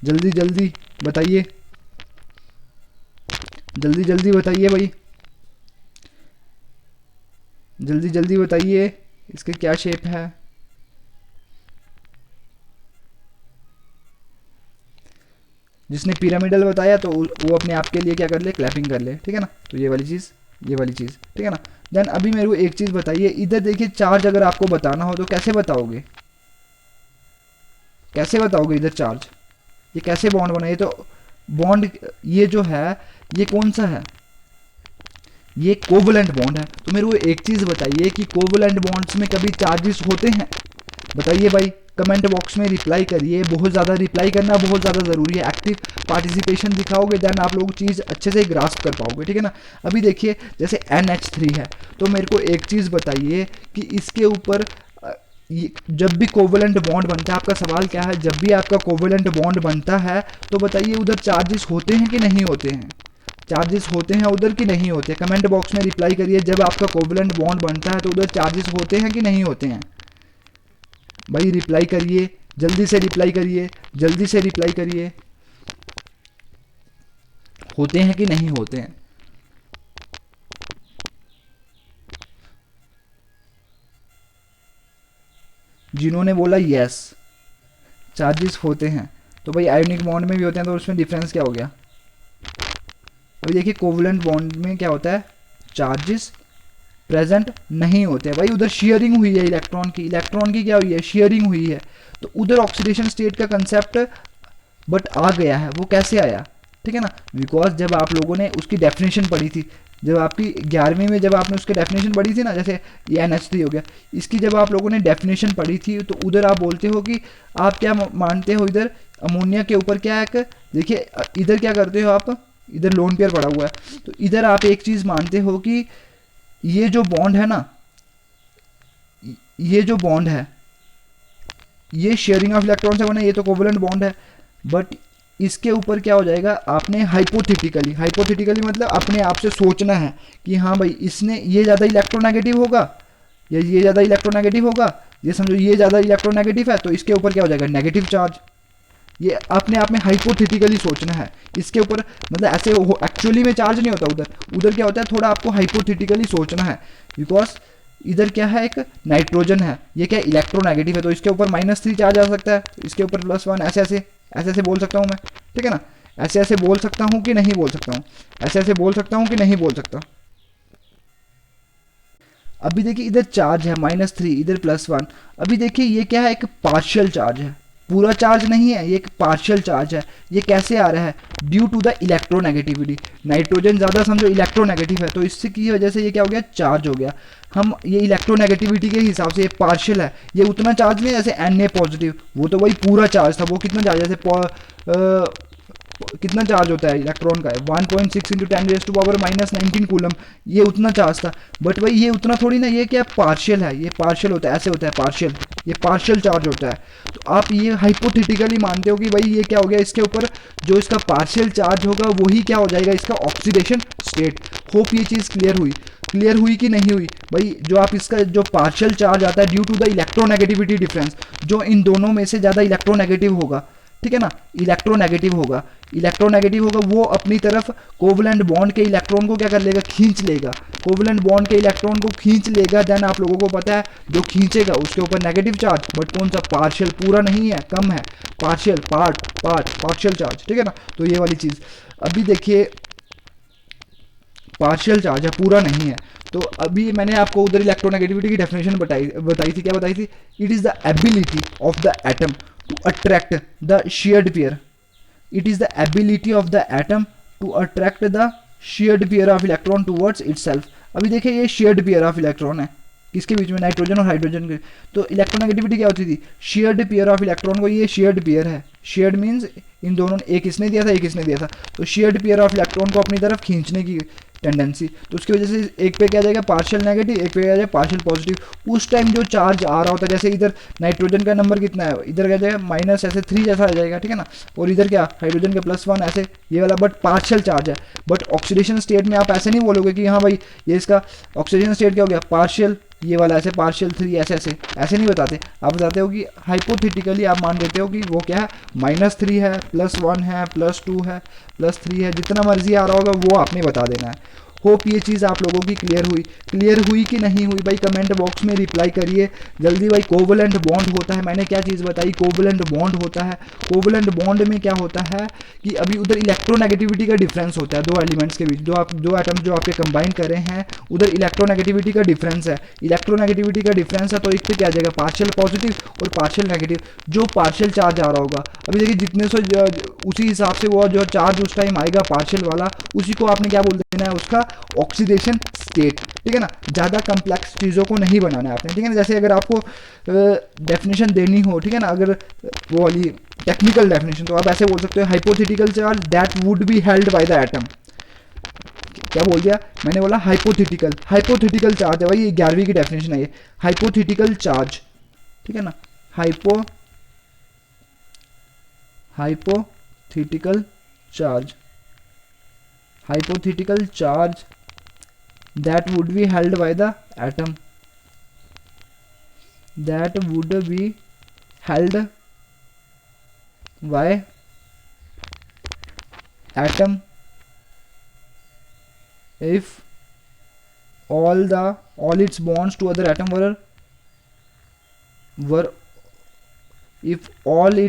जल्दी जल्दी बताइए, जल्दी जल्दी बताइए भाई, जल्दी जल्दी बताइए इसकी क्या शेप है। जिसने पिरामिडल बताया तो वो अपने आप के लिए क्या कर ले, क्लैपिंग कर ले, ठीक है ना। तो ये वाली चीज़, ये वाली चीज़, ठीक है ना। देन अभी मेरे को एक चीज़ बताइए, इधर देखिए चार्ज अगर आपको बताना हो तो कैसे बताओगे, कैसे बताओगे इधर चार्ज, ये कैसे बॉन्ड बना, ये तो बॉन्ड, ये जो है ये कौन सा है, ये कोवलेंट बॉन्ड है। तो मेरे को एक चीज़ बताइए कि कोवलेंट बॉन्ड्स में कभी चार्जेस होते हैं, बताइए भाई, कमेंट बॉक्स में रिप्लाई करिए, बहुत ज़्यादा रिप्लाई करना बहुत ज़्यादा ज़रूरी है, एक्टिव पार्टिसिपेशन दिखाओगे देन आप लोग चीज़ अच्छे से ग्रास्प कर पाओगे, ठीक है ना। अभी देखिए जैसे NH3 है, तो मेरे को एक चीज़ बताइए कि इसके ऊपर जब भी कोवलेंट बॉन्ड बनता है, आपका सवाल क्या है, जब भी आपका कोवलेंट बॉन्ड बनता है तो बताइए उधर चार्जेस होते हैं कि नहीं होते हैं, चार्जेस होते हैं उधर कि नहीं होते, कमेंट बॉक्स में रिप्लाई करिए। जब आपका कोवलेंट बॉन्ड बनता है तो उधर चार्जेस होते हैं कि नहीं होते हैं, भाई रिप्लाई करिए, जल्दी से रिप्लाई करिए, जल्दी से रिप्लाई करिए, होते हैं कि नहीं होते हैं। जिन्होंने बोला यस चार्जेस होते हैं, तो भाई आयोनिक बॉन्ड में भी होते हैं, तो उसमें डिफरेंस क्या हो गया। अभी देखिए कोवलेंट बॉन्ड में क्या होता है, चार्जेस प्रेजेंट नहीं होते हैं भाई, उधर शेयरिंग हुई है इलेक्ट्रॉन की, इलेक्ट्रॉन की क्या हुई है, शेयरिंग हुई है, तो उधर ऑक्सीडेशन स्टेट का कंसेप्ट बट आ गया है। वो कैसे आया, ठीक है ना, बिकॉज जब आप लोगों ने उसकी डेफिनेशन पढ़ी थी, जब आपकी 11वीं में जब आपने उसकी डेफिनेशन पढ़ी थी ना, जैसे ये NH3 हो गया, इसकी जब आप लोगों ने डेफिनेशन पढ़ी थी तो उधर आप बोलते हो कि आप क्या मानते हो, इधर अमोनिया के ऊपर क्या है, देखिए इधर क्या करते हो आप, इधर लोन पेयर पड़ा हुआ है, तो इधर आप एक चीज़ मानते हो कि ये जो बॉन्ड है ना, ये जो बॉन्ड है ये शेयरिंग ऑफ इलेक्ट्रॉन से बना, ये तो कोवलेंट बॉन्ड है, बट इसके ऊपर क्या हो जाएगा, आपने हाइपोथेटिकली, हाइपोथेटिकली मतलब अपने आप से सोचना है कि हाँ भाई इसने ये ज़्यादा इलेक्ट्रोनेगेटिव होगा या ये ज़्यादा इलेक्ट्रोनेगेटिव होगा, ये समझो ये ज़्यादा इलेक्ट्रोनेगेटिव है तो इसके ऊपर क्या हो जाएगा, नेगेटिव चार्ज। ये अपने आप में हाइपोथेटिकली सोचना है इसके ऊपर, मतलब ऐसे एक्चुअली में चार्ज नहीं होता उधर, उधर क्या होता है थोड़ा आपको हाइपोथेटिकली सोचना है, बिकॉज इधर क्या है, एक नाइट्रोजन है, ये क्या इलेक्ट्रोनेगेटिव है, तो इसके ऊपर -3 चार्ज आ सकता है, तो इसके ऊपर +1, ऐसे ऐसे ऐसे ऐसे बोल सकता हूँ मैं, ठीक है ना, ऐसे ऐसे बोल सकता हूँ कि नहीं बोल सकता हूँ, ऐसे ऐसे बोल सकता हूँ कि नहीं बोल सकता। अभी देखिए इधर चार्ज है -3, इधर +1, अभी देखिए ये क्या है, एक पार्शियल चार्ज है, पूरा चार्ज नहीं है, ये एक पार्शियल चार्ज है। ये कैसे आ रहा है? Due to the electronegativity. Nitrogen ज़्यादा समझो इलेक्ट्रोनेगेटिव है, तो इससे की वजह से ये क्या हो गया? चार्ज हो गया। हम ये इलेक्ट्रोनेगेटिविटी के हिसाब से ये पार्शियल है, ये उतना चार्ज नहीं है जैसे Na पॉजिटिव, वो तो वही पूरा चार्ज था। वो कितना चार्ज, जैसे कितना चार्ज होता है इलेक्ट्रॉन का? 1.6 इंटू 10⁻⁻19 कूलम, ये उतना चार्ज था। बट भाई ये उतना थोड़ी ना, ये क्या पार्शियल है, ये पार्शियल होता है, ऐसे होता है पार्शियल, ये पार्शियल चार्ज होता है। तो आप ये हाइपोथेटिकली मानते हो कि भाई ये क्या हो गया, इसके ऊपर जो इसका पार्शियल चार्ज होगा वही क्या हो जाएगा? इसका ऑक्सीडेशन स्टेट। होप ये चीज़ क्लियर हुई कि नहीं हुई भाई? जो आप इसका जो पार्शियल चार्ज आता है due to the electronegativity difference, जो इन दोनों में से ज़्यादा इलेक्ट्रोनेगेटिव होगा, ठीक है ना, इलेक्ट्रोनेगेटिव होगा, वो अपनी तरफ कोवलेंट बॉन्ड के इलेक्ट्रॉन को क्या कर लेगा? खींच लेगा। कोवलेंट बॉन्ड के इलेक्ट्रॉन को खींच लेगा। देन आप लोगों को पता है जो खींचेगा उसके ऊपर नेगेटिव चार्ज, बट कौन सा? पार्शियल, पूरा नहीं है, कम है, पार्शियल, पार्शियल चार्ज, ठीक है ना। तो ये वाली चीज़ अभी देखिए, पार्शियल चार्ज है, पूरा नहीं है। तो अभी मैंने आपको उधर इलेक्ट्रोनेगेटिविटी की डेफिनेशन बताई थी, क्या बताई थी? It is the ability of the atom to attract the shared pair. It is the ability of the atom to attract the shared pair of electron towards itself. अभी देखिए ये shared pair of electron है, किसके बीच में? Nitrogen और hydrogen के। तो electronegativity क्या होती थी? शेयर्ड पेयर ऑफ इलेक्ट्रॉन को, ये शेयर्ड पेयर है। शेयर्ड मीन्स इन दोनों, एक इसने दिया था, एक इसने दिया था, तो शेयर्ड पेयर ऑफ इलेक्ट्रॉन को अपनी तरफ खींचने की टेंडेंसी। तो उसकी वजह से एक पे क्या जाएगा? पार्शियल नेगेटिव, एक पे क्या जाएगा? Partial positive. उस टाइम जो चार्ज आ रहा होता है, जैसे इधर नाइट्रोजन का नंबर कितना है, इधर क्या जाएगा? माइनस ऐसे 3 जैसा आ जाएगा, ठीक है ना। और इधर क्या? हाइड्रोजन का +1 ऐसे, ये वाला, बट पार्शियल चार्ज है। बट ऑक्सीडेशन स्टेट में आप ऐसे नहीं बोलोगे कि हाँ भाई ये इसका ऑक्सीडेशन स्टेट क्या हो गया? पार्शियल, ये वाला ऐसे, पार्शियल 3 ऐसे नहीं बताते। आप बताते हो कि हाइपोथेटिकली आप मान लेते हो कि वो क्या है? -3 है, +1 है, +2 है, +3 है, जितना मर्जी आ रहा होगा वो आपने बता देना है। होप ये चीज़ आप लोगों की क्लियर हुई कि नहीं हुई भाई? कमेंट बॉक्स में रिप्लाई करिए जल्दी भाई। कोवलेंट बॉन्ड होता है, मैंने क्या चीज़ बताई? कोवलेंट बॉन्ड होता है। कोवलेंट बॉन्ड में क्या होता है कि अभी उधर इलेक्ट्रोनेगेटिविटी का डिफरेंस होता है दो एलिमेंट्स के बीच, दो एटम्स जो आपके कंबाइन करे हैं, उधर इलेक्ट्रोनेगेटिविटी का डिफरेंस है। इलेक्ट्रोनेगेटिविटी का डिफरेंस है, तो एक पे क्या आ जाएगा? पार्शियल पॉजिटिव और पार्शियल नेगेटिव। जो पार्शियल चार्ज आ रहा होगा, अभी देखिए जितने से उसी हिसाब से वो जो चार्ज उस टाइम आएगा पार्शियल वाला, उसी को आपने क्या बोल देना है? उसका ऑक्सीडेशन स्टेट, ठीक है ना। ज़्यादा कम्प्लेक्स चीज़ों को नहीं बनाना है आपने, ठीक है ना। जैसे अगर आपको डेफिनेशन देनी हो, ठीक है ना, अगर वो वाली टेक्निकल डेफिनेशन, तो आप ऐसे बोल सकते हो hypothetical charge that would be held by the atom. क्या बोल दिया मैंने? बोला हाइपोथेटिकल चार्ज है भाई, ये 11वीं की डेफिनेशन है ये, हाइपोथेटिकल चार्ज, ठीक है ना। hypothetical charge that would be held by the atom, if all its bonds to other atom were if all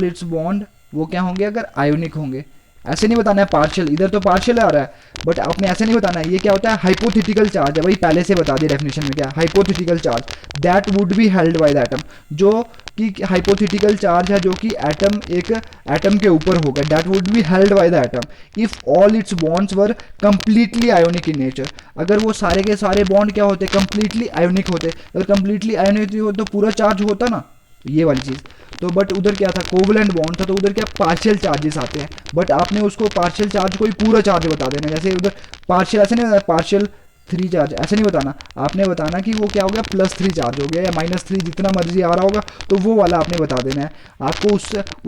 its bond वो क्या होंगे? अगर आयोनिक होंगे। ऐसे नहीं बताना है पार्शियल, इधर तो पार्शियल आ रहा है, बट आपने ऐसे नहीं बताना है। ये क्या होता है? हाइपोथेटिकल चार्ज है भाई, पहले से बता दिया डेफिनेशन में क्या? Hypothetical charge that would be held by the atom, जो कि हाइपोथेटिकल चार्ज है जो कि एक एटम के ऊपर होगा। That would be held by the atom if all it's bonds were completely ionic in nature. अगर वो सारे के सारे बॉन्ड क्या होते? कंप्लीटली आयोनिक होते। अगर कंप्लीटली आयोनिक होते तो पूरा चार्ज होता ना, ये वाली चीज़। तो बट उधर क्या था? कोवलेंट बॉन्ड था, तो उधर क्या पार्शियल चार्जेस आते हैं, बट आपने उसको पार्शियल चार्ज को ही पूरा चार्ज बता देना। जैसे उधर पार्शियल ऐसे नहीं बताना, पार्शियल 3 चार्ज ऐसे नहीं बताना, आपने बताना कि वो क्या हो गया? +3 चार्ज हो गया या -3, जितना मर्जी आ रहा होगा, तो वो वाला आपने बता देना है। आपको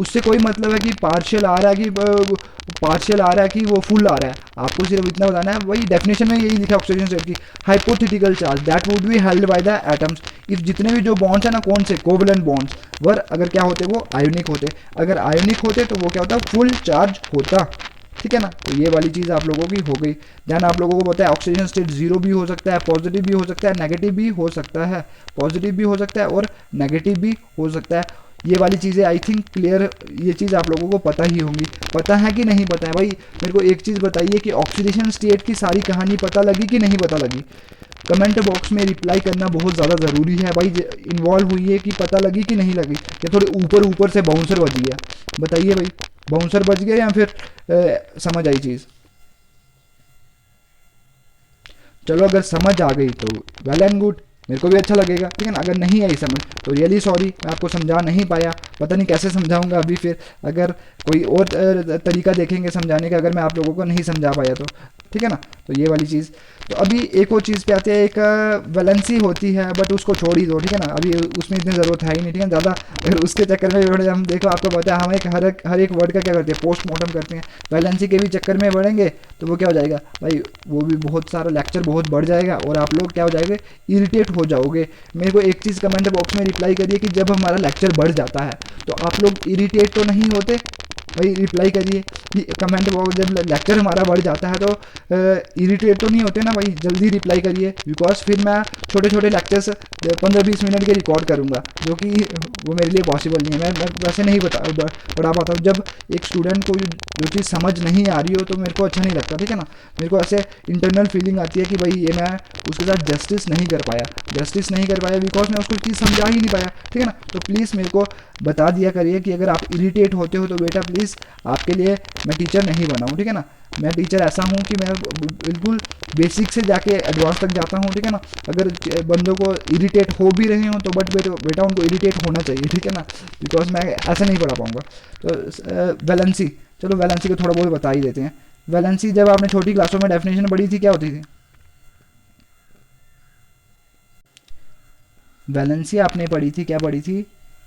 उससे कोई मतलब है कि पार्शियल आ रहा है कि वो फुल आ रहा है, आपको सिर्फ इतना बताना है। वही डेफिनेशन में यही लिखा ऑक्सीडेशन स्टेट की, hypothetical charge that would be held by the atoms if जितने भी जो बॉन्ड्स है ना, कौन से? कोवलेंट बॉन्ड्स वर अगर क्या होते? वो आयोनिक होते। अगर आयोनिक होते तो वो क्या होता? फुल चार्ज होता, ठीक है ना। तो ये वाली चीज़ आप लोगों की हो गई। ध्यान आप लोगों को पता है ऑक्सीजन स्टेट 0 भी हो सकता है, पॉजिटिव भी हो सकता है, नेगेटिव भी हो सकता है, पॉजिटिव भी हो सकता है और नेगेटिव भी हो सकता है। ये वाली चीज़ें आई थिंक क्लियर, ये चीज़ आप लोगों को पता ही होंगी। पता है कि नहीं पता है भाई? मेरे को एक चीज़ बताइए कि ऑक्सीडेशन स्टेट की सारी कहानी पता लगी कि नहीं पता लगी? कमेंट बॉक्स में रिप्लाई करना बहुत ज़्यादा ज़रूरी है भाई। इन्वॉल्व हुई है कि पता लगी कि नहीं लगी, या थोड़े ऊपर ऊपर से बाउंसर बज गया? बताइए भाई, बाउंसर बज गया या फिर समझ आई चीज़? चलो अगर समझ आ गई तो वेल एंड गुड, मेरे को भी अच्छा लगेगा, ठीक है ना। अगर नहीं आई समझ तो रियली सॉरी, मैं आपको समझा नहीं पाया, पता नहीं कैसे समझाऊंगा अभी। फिर अगर कोई और तरीका देखेंगे समझाने का, अगर मैं आप लोगों को नहीं समझा पाया तो, ठीक है ना। तो ये वाली चीज़। तो अभी एक और चीज़ पे आते हैं, एक वैलेंसी होती है, बट उसको छोड़ ही दो, ठीक है ना। अभी उसमें इतनी ज़रूरत है ही नहीं, ठीक है। ज़्यादा अगर उसके चक्कर में बढ़े, हम देखो आपको पता है, हम एक हर एक वर्ड का क्या करते हैं, पोस्टमार्टम करते हैं। वैलेंसी के भी चक्कर में बढ़ेंगे तो वो क्या हो जाएगा भाई, वो भी बहुत सारा लेक्चर बहुत बढ़ जाएगा और आप लोग क्या हो जाएंगे, इरिटेट हो जाओगे। मेरे को एक चीज़ कमेंट बॉक्स में रिप्लाई करिए कि जब हमारा लेक्चर बढ़ जाता है तो आप लोग इरिटेट तो नहीं होते भाई? रिप्लाई करिए कि कमेंट बॉक्स, जब लेक्चर हमारा बढ़ जाता है तो इरिटेट तो नहीं होते ना भाई? जल्दी रिप्लाई करिए, बिकॉज फिर मैं छोटे छोटे लेक्चर्स 15-20 मिनट के रिकॉर्ड करूँगा, जो कि वो मेरे लिए पॉसिबल नहीं है। मैं वैसे नहीं पढ़ा पाता हूँ। जब एक स्टूडेंट को जो चीज़ समझ नहीं आ रही हो तो मेरे को अच्छा नहीं लगता, ठीक है ना। मेरे को ऐसे इंटरनल फीलिंग आती है कि भाई ये मैं उसके साथ जस्टिस नहीं कर पाया बिकॉज मैं उसको चीज़ समझा ही नहीं पाया, ठीक है ना। तो प्लीज़ मेरे को बता दिया करिए कि अगर आप इरिटेट होते हो तो बेटा प्लीज़, आपके लिए मैं टीचर नहीं बना हूँ, ठीक है ना। मैं टीचर ऐसा हूँ कि मैं बिल्कुल बेसिक से जाके एडवांस तक जाता हूँ, ठीक है ना। अगर बंदों को इरिटेट हो भी रहे हों तो बट बेटा उनको इरिटेट होना चाहिए, ठीक है ना, बिकॉज मैं ऐसा नहीं पढ़ा पाऊँगा। तो वैलेंसी, चलो वैलेंसी को थोड़ा बहुत बता ही देते हैं। वैलेंसी जब आपने छोटी क्लासों में डेफिनेशन पढ़ी थी, क्या होती थी? वैलेंसी आपने पढ़ी थी, क्या पढ़ी थी?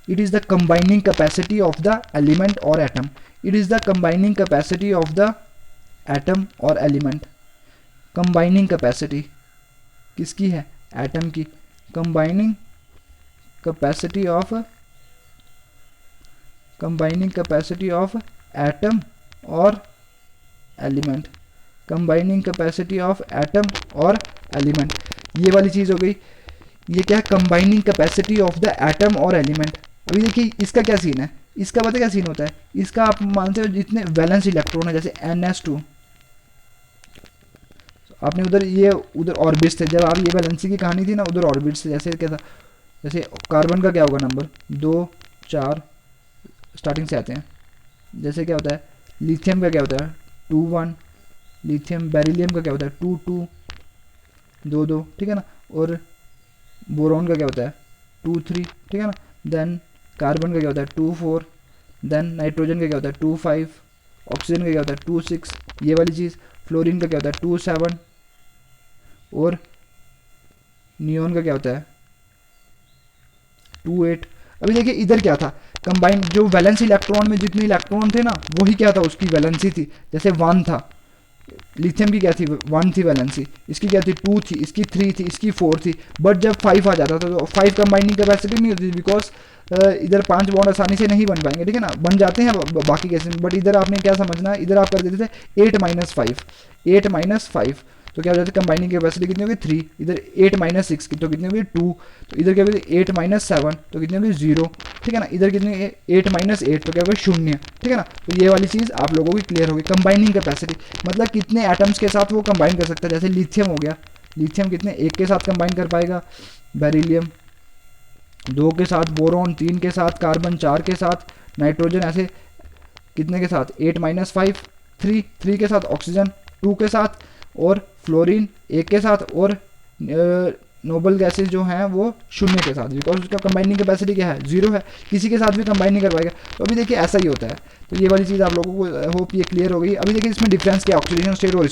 It is the combining capacity of the element और atom. It is the combining capacity of the atom और एलिमेंट। कंबाइनिंग कैपेसिटी किसकी है? एटम की। कंबाइनिंग कैपेसिटी ऑफ एटम और element. Combining capacity of atom और एलिमेंट, ये वाली चीज़ हो गई। ये क्या है? Combining capacity of the atom और एलिमेंट। अभी देखिए इसका क्या सीन है, इसका पता क्या सीन होता है? इसका आप मानते हो जितने वैलेंस इलेक्ट्रॉन है, जैसे NS2, आपने उधर ऑर्बिट्स थे, जब आप ये वैलेंसी की कहानी थी ना, उधर ऑर्बिट्स थे। जैसे क्या था, जैसे कार्बन का क्या होगा नंबर 2 4 स्टार्टिंग से आते हैं। जैसे क्या होता है, लिथियम का क्या होता है 2 1, लिथियम बेरिलियम का क्या होता है 2 2 2 2, ठीक है ना। और बोरॉन का क्या होता है 2 3, ठीक है ना। देन कार्बन का क्या होता है 2 4, देन नाइट्रोजन का क्या होता है 2 5, ऑक्सीजन का क्या होता है 2 6, ये वाली चीज़। फ्लोरीन का क्या होता है 2 7, और नियोन का क्या होता है 2 8। अभी देखिए इधर क्या था, कंबाइन जो वैलेंस इलेक्ट्रॉन में जितने इलेक्ट्रॉन थे ना, वही क्या था, उसकी वैलेंसी थी। जैसे 1 था, लिथियम की क्या थी 1 थी वैलेंसी, इसकी क्या थी 2 थी, इसकी 3 थी, इसकी 4 थी। बट जब 5 आ जाता था तो 5 कंबाइनिंग कैपेसिटी नहीं होती, बिकॉज इधर 5 बॉन्ड आसानी से नहीं बन पाएंगे, ठीक है ना। बन जाते हैं बाकी केस में, बट इधर आपने क्या समझना है, इधर आप कर देते थे 8 - 5, तो क्या हो जाता है कंबाइनिंग कैपेसिटी कितनी होगी 3, इधर 8 - 6 की तो कितनी होगी 2, तो इधर क्या होगी 8 - 7 तो कितनी होगी 0, ठीक है ना। इधर कितनी 8 - 8 तो क्या होगा 0, ठीक है ना। तो ये वाली चीज़ आप लोगों की क्लियर होगी। कंबाइनिंग कैपेसिटी मतलब कितने एटम्स के साथ वो कंबाइन कर सकता है। जैसे लिथियम हो गया, लिथियम कितने एक के साथ कंबाइन कर पाएगा, बेरिलियम 2 के साथ, बोरॉन 3 के साथ, कार्बन 4 के साथ, नाइट्रोजन ऐसे कितने के साथ 8 - 5 3 के साथ, ऑक्सीजन 2 के साथ, और फ्लोरीन 1 के साथ, और नोबल गैसेज जो हैं वो 0 के साथ, बिकॉज उसका कंबाइनिंग कैपेसिटी क्या है 0 है, किसी के साथ भी कंबाइन नहीं कर पाएगा। तो अभी देखिए ऐसा ही होता है। तो ये वाली चीज़ आप लोगों को होप ये क्लियर हो गई। अभी देखिए इसमें डिफरेंस क्या है ऑक्सीडेशन स्टेट और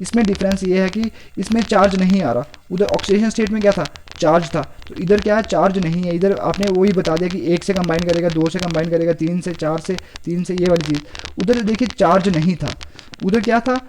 इसमें डिफरेंस ये है कि इसमें चार्ज नहीं आ रहा, उधर ऑक्सीडेशन स्टेट में क्या था चार्ज था, तो इधर क्या है चार्ज नहीं है। इधर आपने वही बता दिया कि 1 से कंबाइन करेगा, 2 से कंबाइन करेगा, 3 से, 4 से, 3 से, ये वाली चीज़। उधर देखिए चार्ज नहीं था, उधर क्या था।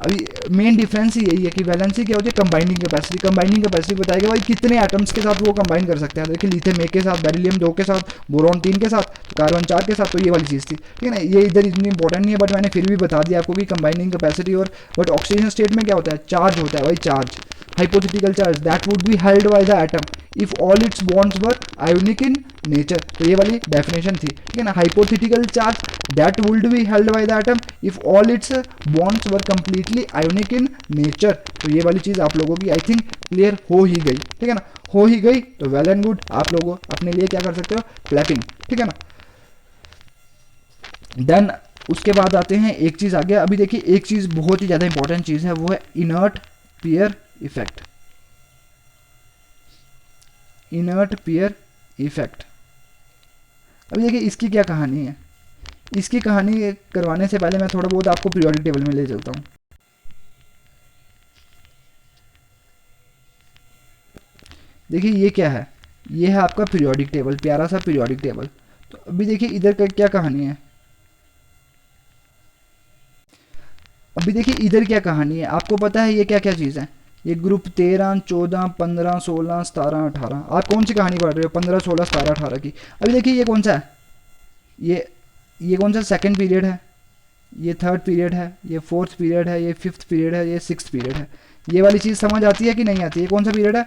अभी मेन डिफरेंस ही यही है कि वैलेंसी क्या होती है कंबाइनिंग कैपेसिटी बताएगा भाई कितने एटम्स के साथ वो कंबाइन कर सकते हैं। देखिए लिथियम 1 के साथ, बेरिलियम 2 के साथ, बोरॉन 3 के साथ, तो कार्बन 4 के साथ, तो ये वाली चीज़ थी, ठीक है ना। ये इधर इतनी इंपॉर्टेंट नहीं है, बट मैंने फिर भी बता दिया आपको कि कंबाइनिंग कैपेसिटी। और बट ऑक्सीजन स्टेट में क्या होता है चार्ज होता है भाई, charge hypothetical charge that would be held by the atom if all it's bonds were ionic in nature. तो ये वाली डेफिनेशन थी, ठीक है ना। Hypothetical charge that would be held by the atom if all it's bonds were completely ionic in nature. तो ये वाली चीज़ आप लोगों की आई थिंक क्लियर हो ही गई, ठीक है ना। हो ही गई तो वेल एंड गुड, आप लोगों अपने लिए क्या कर सकते हो, क्लैपिंग, ठीक है ना। देन उसके बाद आते हैं, एक चीज़ आ गया। अभी देखिए एक चीज़ बहुत ही ज़्यादा इंपॉर्टेंट चीज़ है, वो है inert peer effect. Inert peer effect, अभी देखिए इसकी क्या कहानी है। इसकी कहानी करवाने से पहले मैं थोड़ा बहुत आपको पीरियोडिक टेबल में ले चलता हूँ। देखिए ये क्या है, ये है आपका पीरियोडिक टेबल, प्यारा सा पीरियोडिक टेबल। तो अभी देखिए इधर का क्या कहानी है। अभी देखिए इधर क्या कहानी है, आपको पता है ये क्या क्या चीज़ है। ये ग्रुप 13, 14, 15, 16, 17, 18। आप कौन सी कहानी पढ़ रहे हो, 15, 16, 17, 18 की। अभी देखिए ये कौन सा है, ये कौन सा सेकंड पीरियड है, ये थर्ड पीरियड है, ये फोर्थ पीरियड है, ये फिफ्थ पीरियड है, ये सिक्स्थ पीरियड है। ये वाली चीज़ समझ आती है कि नहीं आती है। ये कौन सा पीरियड है,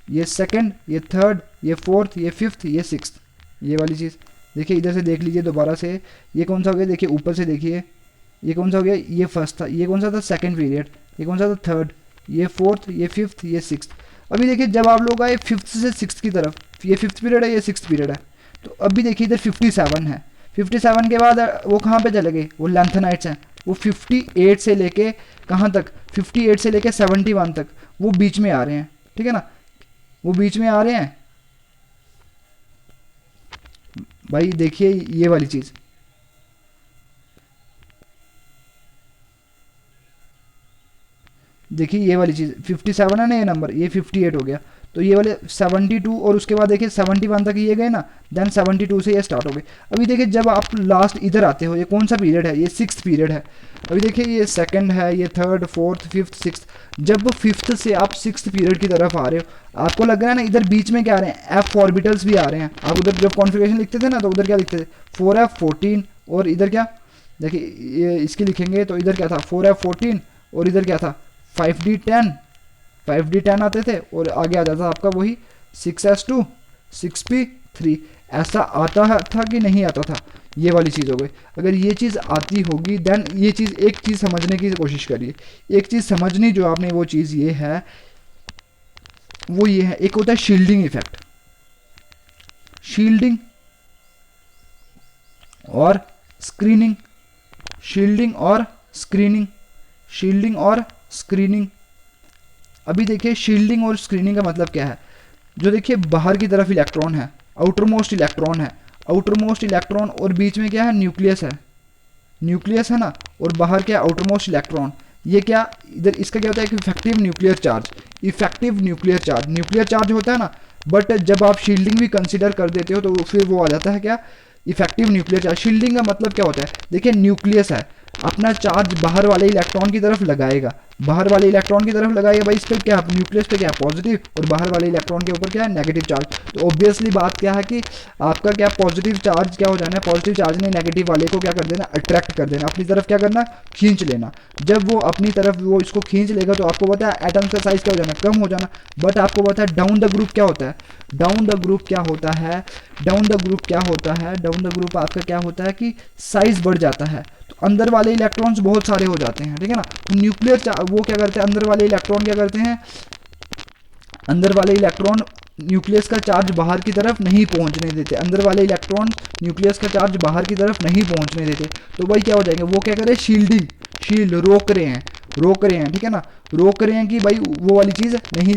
ये सेकंड, ये थर्ड, ये फोर्थ, ये फिफ्थ, ये सिक्स्थ। ये वाली चीज़ देखिए इधर से देख लीजिए दोबारा से। ये कौन सा हो गया, देखिए ऊपर से देखिए, ये कौन सा हो गया, ये फर्स्ट था। ये कौन सा था, सेकंड पीरियड। ये कौन सा था, थर्ड। ये फोर्थ, ये फिफ्थ, ये सिक्स्थ। अभी देखिए जब आप लोग आए फिफ्थ से सिक्स्थ की तरफ, ये फिफ्थ पीरियड है, ये सिक्स्थ पीरियड है। तो अभी देखिए इधर 57 है। 57 के बाद वो कहाँ पे चले गए, वो लैंथेनाइट्स हैं। वो 58 से लेके कहाँ तक, 58 से लेके 71 तक वो बीच में आ रहे हैं, ठीक है ना। वो बीच में आ रहे हैं भाई। देखिए ये वाली चीज़, देखिए ये वाली चीज़ 57 है ना ये नंबर, ये 58 हो गया। तो ये वाले 72 और उसके बाद देखिए 71 तक ये गए ना, देन 72 से ये स्टार्ट हो गए। अभी देखिए जब आप लास्ट इधर आते हो, ये कौन सा पीरियड है, ये सिक्स्थ पीरियड है। अभी देखिए ये सेकंड है, ये थर्ड, फोर्थ, फिफ्थ, सिक्स्थ। जब फिफ्थ से आप सिक्स्थ पीरियड की तरफ आ रहे हो, आपको लग रहा है ना इधर बीच में क्या आ रहे हैं, एफ ऑर्बिटल्स भी आ रहे हैं। आप उधर जब कॉन्फ़िगरेशन लिखते थे ना, तो उधर क्या लिखते थे, 4f14। और इधर क्या, देखिए ये इसकी लिखेंगे तो इधर क्या था, 4f14। और इधर क्या था, 5d10, 5d10 आते थे। और आगे आ जाता था आपका वही 6s2, 6p3। ऐसा आता था कि नहीं आता था, ये वाली चीज़ हो गई। अगर ये चीज़ आती होगी देन ये चीज़, एक चीज़ समझने की कोशिश करिए। एक चीज़ समझनी जो आपने, वो चीज़ ये है, वो ये है, एक होता है शील्डिंग इफेक्ट। शील्डिंग और स्क्रीनिंग, शील्डिंग और स्क्रीनिंग, शील्डिंग और स्क्रीनिंग। अभी देखिए शील्डिंग और स्क्रीनिंग का मतलब क्या है। जो देखिए बाहर की तरफ इलेक्ट्रॉन है, आउटर मोस्ट इलेक्ट्रॉन है, आउटर मोस्ट इलेक्ट्रॉन, और बीच में क्या है, न्यूक्लियस है, न्यूक्लियस है ना। और बाहर क्या, आउटर मोस्ट इलेक्ट्रॉन। ये क्या, इधर इसका क्या होता है, effective nuclear charge. Effective nuclear charge, nuclear charge होता है ना, बट जब आप शील्डिंग भी कंसिडर कर देते हो तो फिर वो आ जाता है क्या, इफेक्टिव न्यूक्लियर चार्ज। शील्डिंग का मतलब क्या होता है, देखिए न्यूक्लियस है, अपना चार्ज बाहर वाले इलेक्ट्रॉन की तरफ लगाएगा, बाहर वाले इलेक्ट्रॉन की तरफ लगाएगा। भाई इस पर क्या, न्यूक्लियस पे क्या, पॉजिटिव, और बाहर वाले इलेक्ट्रॉन के ऊपर क्या है, नेगेटिव चार्ज। तो ऑब्वियसली बात क्या है कि आपका क्या, पॉजिटिव चार्ज क्या हो जाना है, पॉजिटिव चार्ज ने नेगेटिव वाले को क्या कर देना, अट्रैक्ट कर देना, अपनी तरफ क्या करना, खींच लेना। जब वो अपनी तरफ वो इसको खींच लेगा तो आपको पता है एटम का साइज क्या हो जाना, कम हो जाना। बट आपको पता है डाउन द ग्रुप क्या होता है, डाउन द ग्रुप क्या होता है, डाउन द ग्रुप क्या होता है, डाउन द ग्रुप आपका क्या होता है कि साइज बढ़ जाता है। तो अंदर वाले इलेक्ट्रॉन्स बहुत सारे हो जाते हैं, ठीक है ना। तो न्यूक्लियर वो क्या करते हैं, अंदर वाले इलेक्ट्रॉन क्या करते हैं, अंदर वाले इलेक्ट्रॉन न्यूक्लियस का चार्ज बाहर की तरफ नहीं पहुंचने देते, अंदर वाले इलेक्ट्रॉन न्यूक्लियस का चार्ज बाहर की तरफ नहीं पहुंचने देते। तो भाई क्या हो जाएंगे, वो क्या करें, शील्डिंग, शील्ड, रोक रहे हैं, रोक रहे हैं, ठीक है ना। रोक रहे हैं कि भाई वो वाली चीज़ नहीं,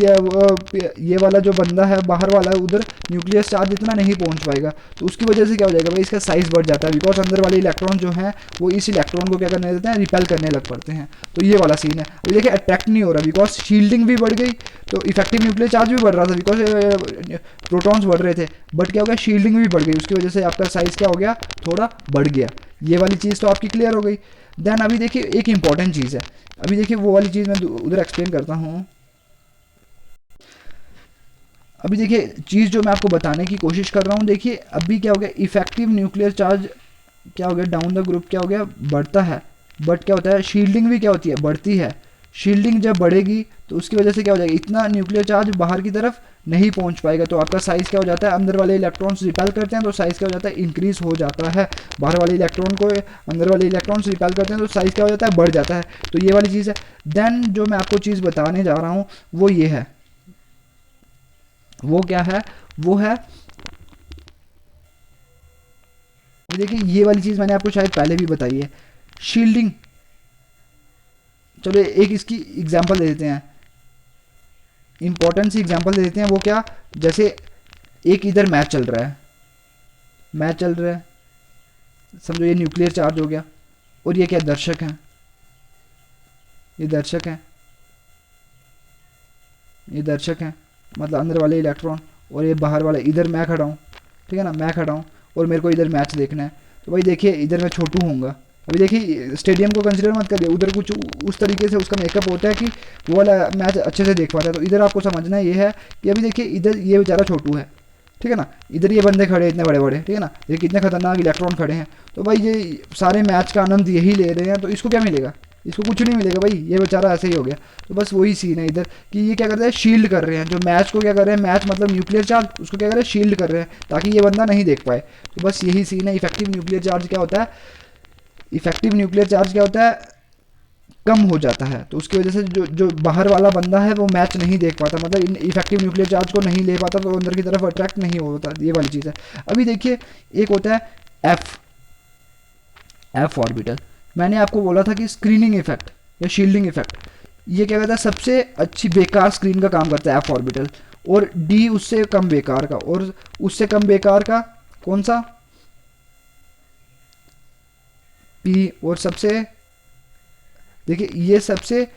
ये वाला जो बंदा है बाहर वाला, उधर न्यूक्लियस चार्ज इतना नहीं पहुंच पाएगा। तो उसकी वजह से क्या हो जाएगा भाई, इसका साइज बढ़ जाता है, बिकॉज अंदर वाले इलेक्ट्रॉन जो हैं वो इस इलेक्ट्रॉन को क्या करने देते हैं, रिपेल करने लग पड़ते हैं। तो ये वाला सीन है। अभी देखिए अट्रैक्ट नहीं हो रहा, बिकॉज शील्डिंग भी बढ़ गई, तो इफेक्टिव न्यूक्लियर चार्ज भी बढ़ रहा था, बिकॉज प्रोटॉन्स बढ़ रहे थे, बट क्या हो गया, शील्डिंग भी बढ़ गई, उसकी वजह से आपका साइज क्या हो गया, थोड़ा बढ़ गया। ये वाली चीज़ तो आपकी क्लियर हो गई। देन अभी देखिए एक इंपॉर्टेंट चीज़ है, अभी देखिए वो वाली चीज़ मैं उधर एक्सप्लेन करता हूँ। अभी देखिए चीज़ जो मैं आपको बताने की कोशिश कर रहा हूँ, देखिए अभी क्या हो गया, इफेक्टिव न्यूक्लियर चार्ज क्या हो गया, डाउन द ग्रुप क्या हो गया, बढ़ता है। बट क्या होता है, शील्डिंग भी क्या होती है, बढ़ती है, शील्डिंग जब बढ़ेगी तो उसकी वजह से क्या हो जाएगा, इतना न्यूक्लियर चार्ज बाहर की तरफ नहीं पहुंच पाएगा, तो आपका साइज़ क्या हो जाता है, अंदर वाले इलेक्ट्रॉन्स रिपेल करते हैं तो साइज़ क्या हो जाता है, इंक्रीज हो जाता है। बाहर वाले इलेक्ट्रॉन को अंदर वाले इलेक्ट्रॉन्स रिपेल करते हैं तो साइज़ क्या हो जाता है, बढ़ जाता है। तो ये वाली चीज़ है। देन जो मैं आपको चीज़ बताने जा रहा हूँ वो ये है, वो क्या है, वो है देखिए ये वाली चीज़ मैंने आपको शायद पहले भी बताई है, शील्डिंग। चलो एक इसकी एग्जांपल दे देते हैं, इंपॉर्टेंट सी एग्जांपल दे देते हैं। वो क्या, जैसे एक इधर मैच चल रहा है, मैच चल रहा है, समझो ये न्यूक्लियर चार्ज हो गया, और ये क्या दर्शक हैं, ये दर्शक हैं, ये दर्शक हैं, मतलब अंदर वाले इलेक्ट्रॉन, और ये बाहर वाले, इधर मैं खड़ा हूँ, ठीक है ना, मैं खड़ा हूँ और मेरे को इधर मैच देखना है। तो भाई देखिए इधर मैं छोटू हूँगा, अभी देखिए स्टेडियम को कंसिडर मत करिए, उधर कुछ उस तरीके से उसका मेकअप होता है कि वो वाला मैच अच्छे से देख पाता है। तो इधर आपको समझना ये है कि अभी देखिए इधर ये बेचारा छोटू है, ठीक है ना, इधर ये बंदे खड़े हैं इतने बड़े बड़े, ठीक है ना, ये कितने खतरनाक इलेक्ट्रॉन खड़े हैं। तो भाई ये सारे मैच का आनंद यही ले रहे हैं, तो इसको क्या मिलेगा, इसको कुछ नहीं मिलेगा भाई, ये बेचारा ऐसे ही हो गया। तो बस वही सीन है इधर कि ये क्या करते हैं, शील्ड कर रहे हैं, जो मैच को क्या कर रहे हैं, मैच मतलब न्यूक्लियर चार्ज, उसको क्या कर रहे हैं, शील्ड कर रहे हैं ताकि ये बंदा नहीं देख पाए। तो बस यही सीन है। इफेक्टिव न्यूक्लियर चार्ज क्या होता है, इफेक्टिव न्यूक्लियर चार्ज क्या होता है, कम हो जाता है, तो उसकी वजह से जो जो बाहर वाला बंदा है वो मैच नहीं देख पाता, मतलब इफेक्टिव न्यूक्लियर चार्ज को नहीं ले पाता, तो अंदर की तरफ अट्रैक्ट नहीं होता, ये वाली चीज़ है। अभी देखिए एक होता है एफ ऑर्बिटल, मैंने आपको बोला था कि स्क्रीनिंग इफेक्ट या शील्डिंग इफेक्ट, ये क्या कहता है, सबसे अच्छी बेकार स्क्रीन का काम करता है एफ ऑर्बिटल, और डी उससे कम बेकार का, और उससे कम बेकार का कौन सा, पी, और सबसे देखिए ये सबसे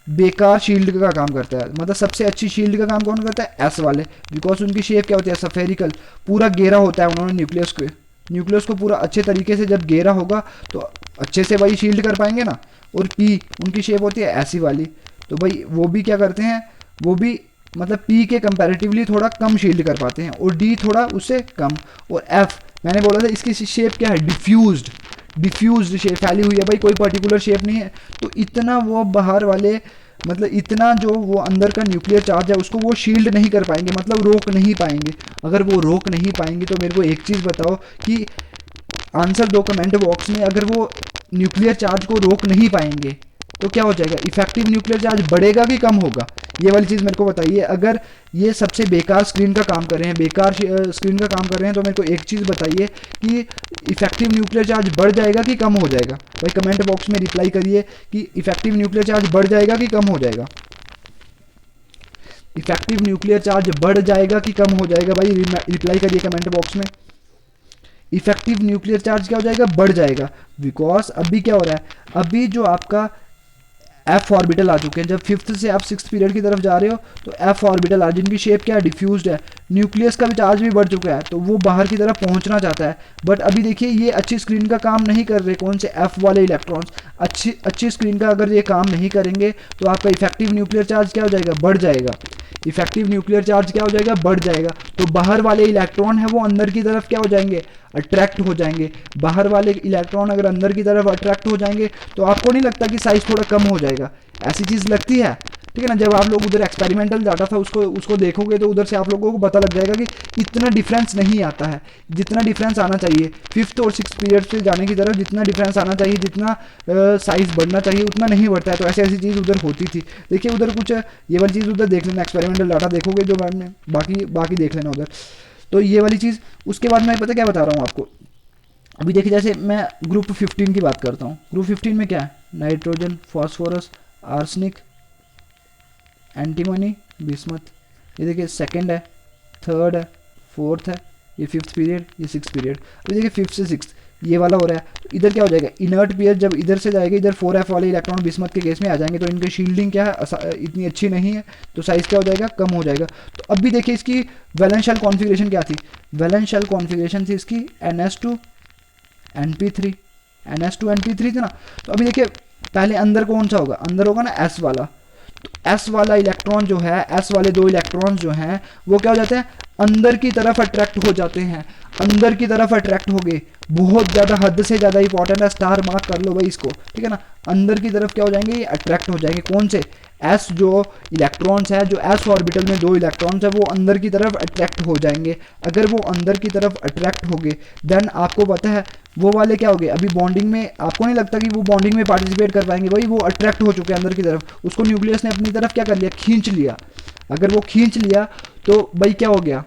बेकार शील्ड का काम करता है, मतलब सबसे अच्छी शील्ड का काम कौन करता है, एस वाले, बिकॉज उनकी शेप क्या होती है, सफेरिकल, पूरा घेरा होता है उन्होंने न्यूक्लियस को पूरा अच्छे तरीके से जब घेरा होगा तो अच्छे से भाई शील्ड कर पाएंगे ना। और पी उनकी शेप होती है ऐसी वाली, तो भाई वो भी क्या करते हैं, वो भी मतलब पी के कंपैरेटिवली थोड़ा कम शील्ड कर पाते हैं, और डी थोड़ा उससे कम। और एफ मैंने बोला था इसकी शेप क्या है, डिफ्यूज्ड शेप, फैली हुई है भाई, कोई पर्टिकुलर शेप नहीं है। तो इतना वो बाहर वाले, मतलब इतना जो वो अंदर का न्यूक्लियर चार्ज है उसको वो शील्ड नहीं कर पाएंगे, मतलब रोक नहीं पाएंगे। अगर वो रोक नहीं पाएंगे तो मेरे को एक चीज़ बताओ कि आंसर दो कमेंट बॉक्स में, अगर वो न्यूक्लियर चार्ज को रोक नहीं पाएंगे तो क्या हो जाएगा, इफेक्टिव न्यूक्लियर चार्ज बढ़ेगा कि कम होगा, ये वाली चीज़ मेरे को बताइए। अगर ये सबसे बेकार स्क्रीन का काम कर रहे हैं, बेकार स्क्रीन का काम कर रहे हैं, तो मेरे को एक चीज़ बताइए कि इफेक्टिव न्यूक्लियर चार्ज बढ़ जाएगा कि कम हो जाएगा। भाई कमेंट बॉक्स में रिप्लाई करिए कि इफेक्टिव न्यूक्लियर चार्ज बढ़ जाएगा कि कम हो जाएगा, इफेक्टिव न्यूक्लियर चार्ज बढ़ जाएगा कि कम हो जाएगा, भाई रिप्लाई करिए कमेंट बॉक्स में। इफेक्टिव न्यूक्लियर चार्ज क्या हो जाएगा, बढ़ जाएगा, बिकॉज अभी क्या हो रहा है, अभी जो आपका एफ ऑर्बिटल आ चुके हैं, जब फिफ्थ से आप सिक्स पीरियड की तरफ जा रहे हो तो एफ ऑर्बिटल आ, जिनकी शेप क्या है, डिफ्यूज्ड है, न्यूक्लियस का भी चार्ज भी बढ़ चुका है, तो वो बाहर की तरफ पहुंचना चाहता है। बट अभी देखिए ये अच्छी स्क्रीन का काम नहीं कर रहे, कौन से एफ वाले इलेक्ट्रॉन्स, अच्छी स्क्रीन का अगर ये काम नहीं करेंगे तो आपका इफेक्टिव न्यूक्लियर चार्ज क्या हो जाएगा, बढ़ जाएगा, इफेक्टिव न्यूक्लियर चार्ज क्या हो जाएगा, बढ़ जाएगा। तो बाहर वाले इलेक्ट्रॉन है वो अंदर की तरफ क्या हो जाएंगे, अट्रैक्ट हो जाएंगे। बाहर वाले इलेक्ट्रॉन अगर अंदर की तरफ अट्रैक्ट हो जाएंगे तो आपको नहीं लगता कि साइज थोड़ा कम हो जाएगा, ऐसी चीज़ लगती है, ठीक है ना। जब आप लोग उधर एक्सपेरिमेंटल डाटा था उसको देखोगे तो उधर से आप लोगों को पता लग जाएगा कि इतना डिफरेंस नहीं आता है जितना डिफरेंस आना चाहिए। फिफ्थ और सिक्स पीरियड से जाने की तरफ जितना डिफरेंस आना चाहिए, जितना साइज बढ़ना चाहिए उतना नहीं बढ़ता है। तो ऐसी चीज़ उधर होती थी। देखिए उधर कुछ ये वाली चीज़ उधर देख लेना, एक्सपेरिमेंटल डाटा देखोगे जो बाद में, बाकी देख लेना उधर। तो ये वाली चीज़, उसके बाद मैं पता क्या बता रहा हूँ आपको। अभी देखिए जैसे मैं ग्रुप 15 की बात करता हूँ, ग्रुप 15 में क्या है, nitrogen, phosphorus, arsenic, antimony, bismuth. ये देखिए सेकंड है, थर्ड है, फोर्थ है, ये फिफ्थ पीरियड, ये सिक्स पीरियड। अभी देखिए फिफ्थ से सिक्स ये वाला हो रहा है, तो इधर क्या हो जाएगा, इनर्ट पीरियड जब इधर से जाएगा, इधर 4f वाले इलेक्ट्रॉन बिस्मथ के केस में आ जाएंगे, तो इनकी शील्डिंग क्या है, इतनी अच्छी नहीं है, तो साइज क्या हो जाएगा, कम हो जाएगा। तो अब भी देखिए इसकी वैलेंस शेल कॉन्फ़िगरेशन क्या थी, वैलेंस शेल कॉन्फ़िगरेशन थी इसकी NS2 NP3, NS2 NP3 थी ना। तो अभी देखिए पहले अंदर कौन सा होगा, अंदर होगा ना S वाला, तो एस वाला इलेक्ट्रॉन जो है, एस वाले 2 इलेक्ट्रॉन जो हैं वो क्या हो जाते हैं, अंदर की तरफ अट्रैक्ट हो जाते हैं, अंदर की तरफ अट्रैक्ट हो गए, बहुत ज़्यादा, हद से ज़्यादा इंपॉर्टेंट है, स्टार मार्क कर लो भाई इसको, ठीक है ना। अंदर की तरफ क्या हो जाएंगे, ये अट्रैक्ट हो जाएंगे, कौन से, एस जो इलेक्ट्रॉन्स है, जो एस ऑर्बिटल में 2 इलेक्ट्रॉन्स है वो अंदर की तरफ अट्रैक्ट हो जाएंगे। अगर वो अंदर की तरफ अट्रैक्ट हो गए देन आपको पता है वो वाले क्या हो गए, अभी बॉन्डिंग में आपको नहीं लगता कि वो बॉन्डिंग में पार्टिसिपेट कर पाएंगे, भाई वो अट्रैक्ट हो चुके हैं अंदर की तरफ, उसको न्यूक्लियस ने अपनी तरफ क्या कर लिया, खींच लिया। अगर वो खींच लिया तो भाई क्या हो गया,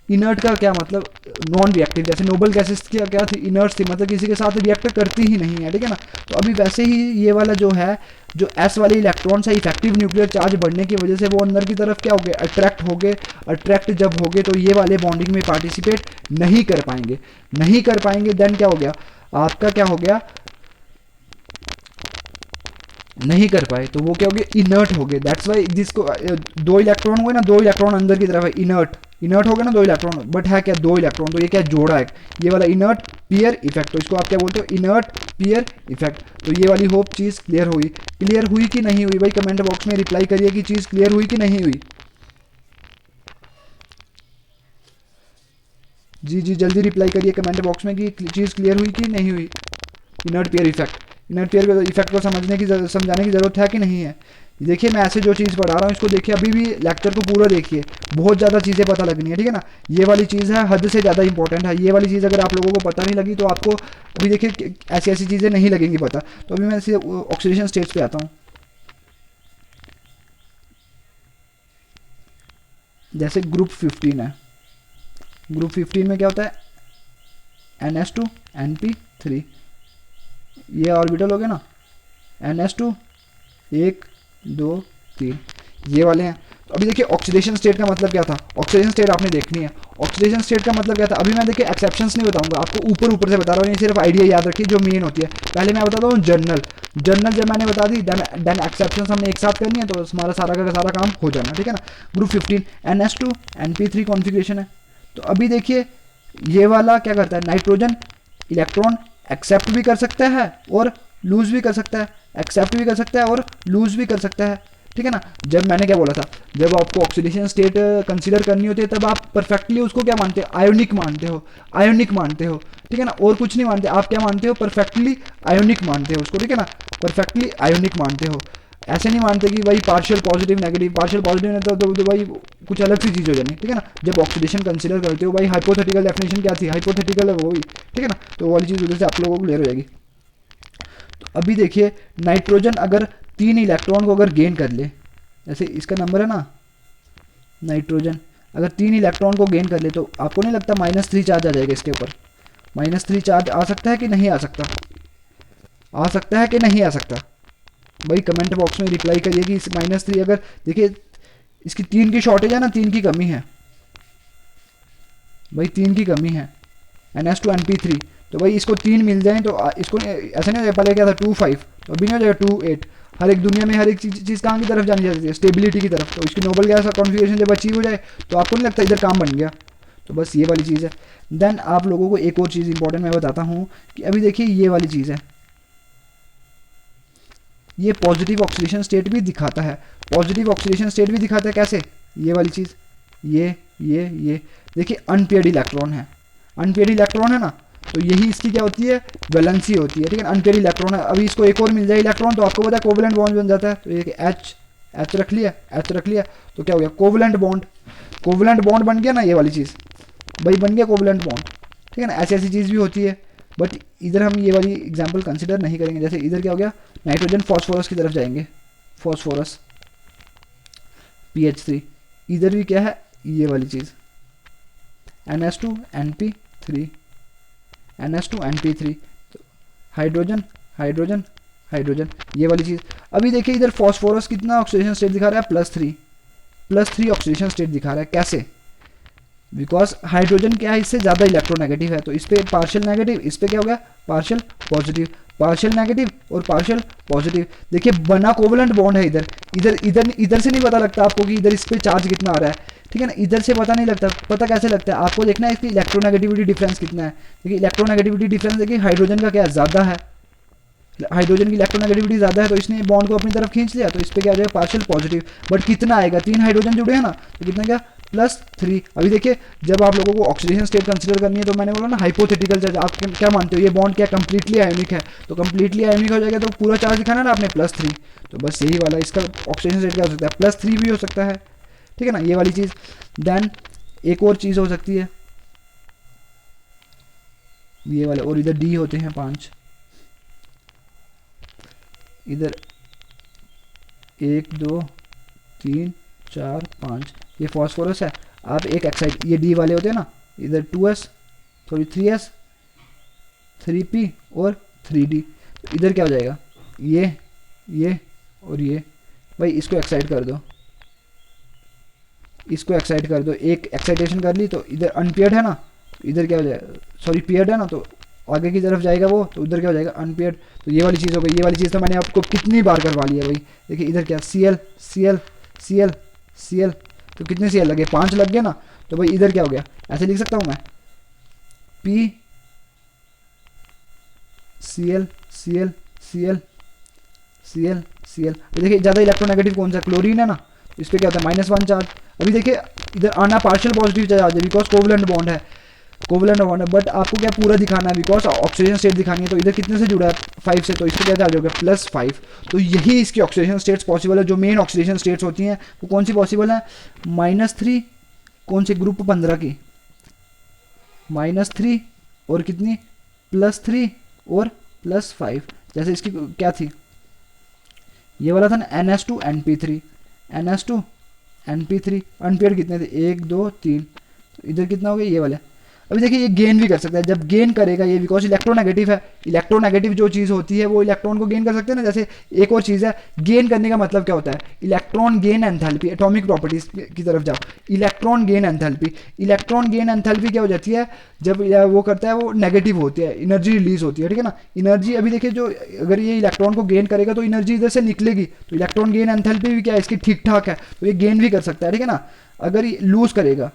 इनर्ट का क्या मतलब, नॉन रिएक्टिव, जैसे नोबल गैसेस की क्या थी, इनर्ट थी, मतलब किसी के साथ रिएक्ट करती ही नहीं है, ठीक है ना। तो अभी वैसे ही ये वाला जो है, जो एस वाले इलेक्ट्रॉन्स है, इफेक्टिव न्यूक्लियर चार्ज बढ़ने की वजह से वो अंदर की तरफ क्या हो गए, अट्रैक्ट हो गए। अट्रैक्ट जब हो गए तो ये वाले बॉन्डिंग में पार्टिसिपेट नहीं कर पाएंगे, नहीं कर पाएंगे, देन क्या हो गया, आपका क्या हो गया, नहीं कर पाए तो वो क्या हो गए, इनर्ट हो गए। दैट्स वाई जिसको 2 इलेक्ट्रॉन हुए ना, 2 इलेक्ट्रॉन अंदर की तरफ है, इनर्ट, इनर्ट हो गए ना 2 इलेक्ट्रॉन, बट है क्या 2 इलेक्ट्रॉन, तो ये क्या जोड़ा है, ये वाला इनर्ट पीयर इफेक्ट, तो इसको आप क्या बोलते हो, इनर्ट पीयर इफेक्ट। तो ये वाली होप चीज़ क्लियर हुई, क्लियर हुई कि नहीं हुई भाई, कमेंट बॉक्स में रिप्लाई करिए कि चीज़ क्लियर हुई कि नहीं हुई। जी जी जल्दी रिप्लाई करिए कमेंट बॉक्स में कि चीज़ क्लियर हुई कि नहीं हुई। Inert pair effect, inert pair effect को समझने की समझाने की ज़रूरत है कि नहीं है। देखिए मैं ऐसे जो चीज़ पढ़ा रहा हूँ इसको देखिए, अभी भी लेक्चर को पूरा देखिए, बहुत ज़्यादा चीज़ें पता लगनी है, ठीक है ना। ये वाली चीज़ है हद से ज़्यादा इंपॉर्टेंट है, ये वाली चीज़ अगर आप लोगों को पता नहीं लगी तो आपको अभी देखिए ऐसी ऐसी चीज़ें नहीं लगेंगी पता। तो अभी मैं ऐसे ऑक्सीडेशन स्टेज पे आता हूँ। जैसे ग्रुप 15 है, ग्रुप 15 में क्या होता है, NH2 NP3, ये ऑर्बिटल हो गया ना, NH2 1 2 3 ये वाले हैं। तो अभी देखिए ऑक्सीडेशन स्टेट का मतलब क्या था, ऑक्सीडेशन स्टेट आपने देखनी है, ऑक्सीडेशन स्टेट का मतलब क्या था। अभी मैं देखिए एक्सेप्शंस नहीं बताऊंगा आपको, ऊपर ऊपर से बता रहा हूँ, ये सिर्फ आइडिया याद रखिए जो मेन होती है। पहले मैं बताता हूँ जनरल, जनरल जब मैंने बता दी देन एक्सेप्शंस हमने एक साथ करनी है तो हमारा सारा का सारा काम हो जाना, ठीक है ना। ग्रुप 15 NH2 NP3 कॉन्फिगरेशन है। तो अभी देखिए ये वाला क्या करता है, नाइट्रोजन इलेक्ट्रॉन एक्सेप्ट भी कर सकता है और लूज भी कर सकता है, एक्सेप्ट भी कर सकता है और लूज भी कर सकता है, ठीक है ना। जब मैंने क्या बोला था, जब आपको ऑक्सीडेशन स्टेट कंसीडर करनी होती है तब आप परफेक्टली उसको क्या मानते हो, आयोनिक मानते हो, आयोनिक मानते हो, ठीक है ना, और कुछ नहीं मानते, आप क्या मानते हो, परफेक्टली आयोनिक मानते हो उसको, ठीक है ना, परफेक्टली आयोनिक मानते हो। ऐसे नहीं मानते कि भाई partial positive negative, partial positive नहीं तो भाई कुछ अलग सी चीज़ हो जानी, ठीक है ना। जब ऑक्सीडेशन कंसीडर करते हो भाई, हाइपोथेटिकल डेफिनेशन क्या थी, हाइपोथेटिकल है वो भी, ठीक है ना, तो वो वाली चीज़ उधर से आप लोगों को क्लियर हो जाएगी। तो अभी देखिए नाइट्रोजन अगर 3 इलेक्ट्रॉन को अगर गेन कर ले, जैसे इसका नंबर है ना, नाइट्रोजन अगर 3 इलेक्ट्रॉन को गेन कर ले तो आपको नहीं लगता -3 चार्ज आ जाएगा इसके ऊपर, -3 चार्ज आ सकता है कि नहीं आ सकता, आ सकता है कि नहीं आ सकता, भाई कमेंट बॉक्स में रिप्लाई करिए कि इस -3 अगर देखिए इसकी 3 की शॉर्टेज है ना, 3 की कमी है भाई, 3 की कमी है NH2 NP3, तो भाई इसको 3 मिल जाए तो इसको ऐसे नहीं हो जाएगा, पहले क्या था 2 5 तो अभी नहीं हो जाएगा 2 8। हर एक दुनिया में हर एक चीज़ कहाँ की तरफ जानी जाती है, स्टेबिलिटी की तरफ। तो इसकी नोबल गैस कॉन्फिगरेशन जब अचीव हो जाए तो आपको नहीं लगता इधर काम बन गया, तो बस ये वाली चीज़ है। देन आप लोगों को एक और चीज़ इंपॉर्टेंट मैं बताता हूँ कि अभी देखिए ये वाली चीज़ है, ये पॉजिटिव ऑक्सीडेशन स्टेट भी दिखाता है, पॉजिटिव ऑक्सीडेशन स्टेट भी दिखाता है कैसे, ये वाली चीज़, ये देखिए अनपेयर्ड इलेक्ट्रॉन है, अनपेयर्ड इलेक्ट्रॉन है ना, तो यही इसकी क्या होती है, वैलेंसी होती है, ठीक है, अनपेयर्ड इलेक्ट्रॉन है। अभी इसको एक और मिल जाए इलेक्ट्रॉन तो आपको पता है कोवलेंट बॉन्ड बन जाता है, तो ये एच रख लिया, एच रख लिया तो क्या हो गया, कोवलेंट बॉन्ड, कोवलेंट बॉन्ड बन गया ना, ये वाली चीज़ भाई बन गया कोवलेंट बॉन्ड, ठीक है ना। ऐसी ऐसी चीज़ भी होती है, बट इधर हम ये वाली एग्जांपल कंसिडर नहीं करेंगे। जैसे इधर क्या हो गया, नाइट्रोजन फॉस्फोरस की तरफ जाएंगे, फॉस्फोरस PH3, इधर भी क्या है, ये वाली चीज़ NH2 NP3, NH2 NP3, तो हाइड्रोजन हाइड्रोजन हाइड्रोजन, ये वाली चीज़। अभी देखिए इधर फॉस्फोरस कितना ऑक्सीडेशन स्टेट दिखा रहा है, +3 ऑक्सीडेशन स्टेट दिखा रहा है, कैसे, बिकॉज हाइड्रोजन क्या है, इससे ज़्यादा इलेक्ट्रोनेगेटिव है, तो इस पर पार्शियल नेगेटिव, इस पर क्या हो गया पार्शियल पॉजिटिव, पार्शियल नेगेटिव और पार्शियल पॉजिटिव। देखिए बना कोवलेंट बॉन्ड है इधर, इधर से नहीं पता लगता आपको कि इधर इस पर चार्ज कितना आ रहा है, ठीक है ना, इधर से पता नहीं लगता, पता कैसे लगता है आपको, देखना है इसकी इलेक्ट्रोनेगेटिविटी डिफरेंस कितना है। देखिए इलेक्ट्रोनेगेटिविटी डिफरेंस देखिए हाइड्रोजन का क्या ज़्यादा है, हाइड्रोजन की इलेक्ट्रोनेगेटिविटी ज़्यादा है तो इसने बॉन्ड को अपनी तरफ खींच लिया, तो इस पर क्या आ जाएगा पार्शियल पॉजिटिव। बट कितना आएगा, 3 हाइड्रोजन जुड़े हैं ना, तो कितना क्या +3। अभी देखिए जब आप लोगों को ऑक्सीडेशन स्टेट कंसीडर करनी है तो मैंने बोला ना हाइपोथेटिकल चार्ज, आप क्या मानते हो ये बॉन्ड क्या कंप्लीटली आयोनिक है, तो कंप्लीटली आयोनिक हो जाएगा तो पूरा चार्ज दिखाना ना आपने +3, तो बस यही वाला इसका ऑक्सीडेशन स्टेट क्या हो सकता है, +3 भी हो सकता है, ठीक है ना, ये वाली चीज़। देन एक और चीज़ हो सकती है ये वाले, और इधर डी होते हैं 5, इधर 1 2 3 4 5, ये फॉस्फोरस है। आप एक एक्साइड, ये डी वाले होते हैं ना, इधर 2s सॉरी 3s 3p और 3d, तो इधर क्या हो जाएगा, ये और ये, भाई इसको एक्साइड कर दो, इसको एक्साइड कर दो, एक एक्साइटेशन कर ली तो इधर अनपेयर्ड है ना, इधर क्या हो जाएगा, सॉरी पेयर्ड है ना, तो आगे की तरफ जाएगा वो, तो उधर क्या हो जाएगा अनपेयर्ड, तो ये वाली चीज़ हो गई। ये वाली चीज़ तो मैंने आपको कितनी बार करवा ली है भाई, देखिए इधर क्या Cl Cl Cl Cl, तो कितने Cl लगे, 5 लग गए ना, तो भाई इधर क्या हो गया, ऐसे लिख सकता हूँ मैं P Cl Cl Cl Cl Cl। देखिए ज़्यादा इलेक्ट्रोनेगेटिव कौन सा, क्लोरीन है ना, तो इस पर क्या होता है -1 चार्ज। अभी देखिए इधर आना पार्शियल पॉजिटिव चार्ज है बिकॉज कोवलेंट बॉन्ड है, कोवलेंट बॉन्ड है, बट आपको क्या पूरा दिखाना है बिकॉज ऑक्सीजन स्टेट दिखानी है, तो इधर कितने से जुड़ा है 5 से, तो इसको क्या चार्ज हो गया +5। तो यही इसकी ऑक्सीडेशन स्टेट्स पॉसिबल है, जो मेन ऑक्सीडेशन स्टेट्स होती हैं वो कौन सी पॉसिबल है, -3 कौन से ग्रुप 15 की, -3 और कितनी +3 और +5। जैसे इसकी क्या थी, ये वाला था ना NH2 NP3, NH2 NP3, unpaired कितने थे 1 2 3, तो इधर कितना हो गया ये वाला। अभी देखिए ये गेन भी कर सकता है, जब गेन करेगा ये बिकॉज इलेक्ट्रोनेगेटिव है, इलेक्ट्रोनेगेटिव जो चीज़ होती है वो इलेक्ट्रॉन को गेन कर सकते हैं ना। जैसे एक और चीज़ है, गेन करने का मतलब क्या होता है, electron gain enthalpy, atomic properties की तरफ जाओ, electron gain enthalpy, electron gain enthalpy क्या हो जाती है, जब वो करता है वो नेगेटिव होती है, एनर्जी रिलीज होती है, ठीक है ना, एनर्जी। अभी देखिए जो अगर ये इलेक्ट्रॉन को गेन करेगा तो एनर्जी इधर से निकलेगी, तो इलेक्ट्रॉन गेन एंथैल्पी भी क्या है इसकी ठीक ठाक है, तो ये गेन भी कर सकता है, ठीक है ना। अगर ये लूज करेगा,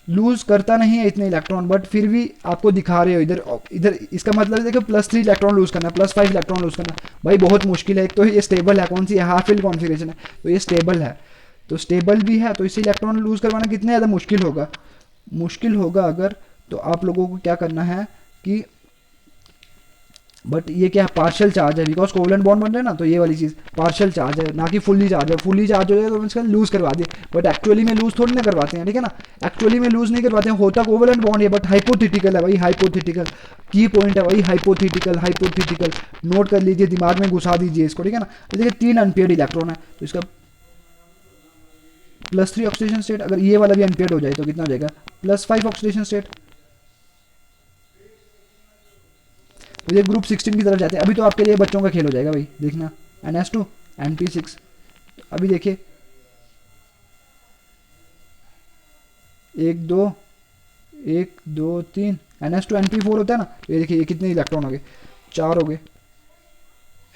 लूज करता नहीं है इतने इलेक्ट्रॉन, बट फिर भी आपको दिखा रहे हो इधर, इधर इसका मतलब देखो +3 इलेक्ट्रॉन लूज करना, +5 इलेक्ट्रॉन लूज करना, भाई बहुत मुश्किल है। एक तो ये स्टेबल है, कौन सी हाफ फील्ड कॉन्फिगरेशन है, तो ये स्टेबल है, तो स्टेबल भी है, तो इससे इलेक्ट्रॉन लूज करवाना कितने ज़्यादा मुश्किल होगा अगर, तो आप लोगों को क्या करना है कि, बट ये क्या है पार्शियल चार्ज है बिकॉज कोवलेंट बॉन्ड बन रहे हैं ना, तो ये वाली चीज़ पार्शियल चार्ज है, ना कि फुल्ली चार्ज है। फुल्ली चार्ज हो जाए तो इसका लूज करवा दिए, बट एक्चुअली में लूज थोड़ी ना करवाते हैं, ठीक है ना, एक्चुअली में लूज नहीं करवाते हैं, होता कोवलेंट बॉन्ड है, बट हाइपोथेटिकल है भाई, हाइपोथेटिकल की पॉइंट है भाई, हाइपोथेटिकल नोट कर लीजिए, दिमाग में घुसा दीजिए इसको, ठीक है ना। तो देखिए 3 अनपेयर्ड इलेक्ट्रॉन है, तो इसका +3 ऑक्सीडेशन स्टेट, अगर ये वाला भी अनपेयर्ड हो जाए तो कितना हो जाएगा +5 ऑक्सीडेशन स्टेट। तो ये ग्रुप 16 की तरफ जाते हैं। अभी तो आपके लिए बच्चों का खेल हो जाएगा भाई, देखना NH2 NP6। अभी देखिए 1 2 1 2 3 NH2 NP4 होता है ना, तो ये देखिए ये कितने इलेक्ट्रॉन हो गए, 4 हो गए,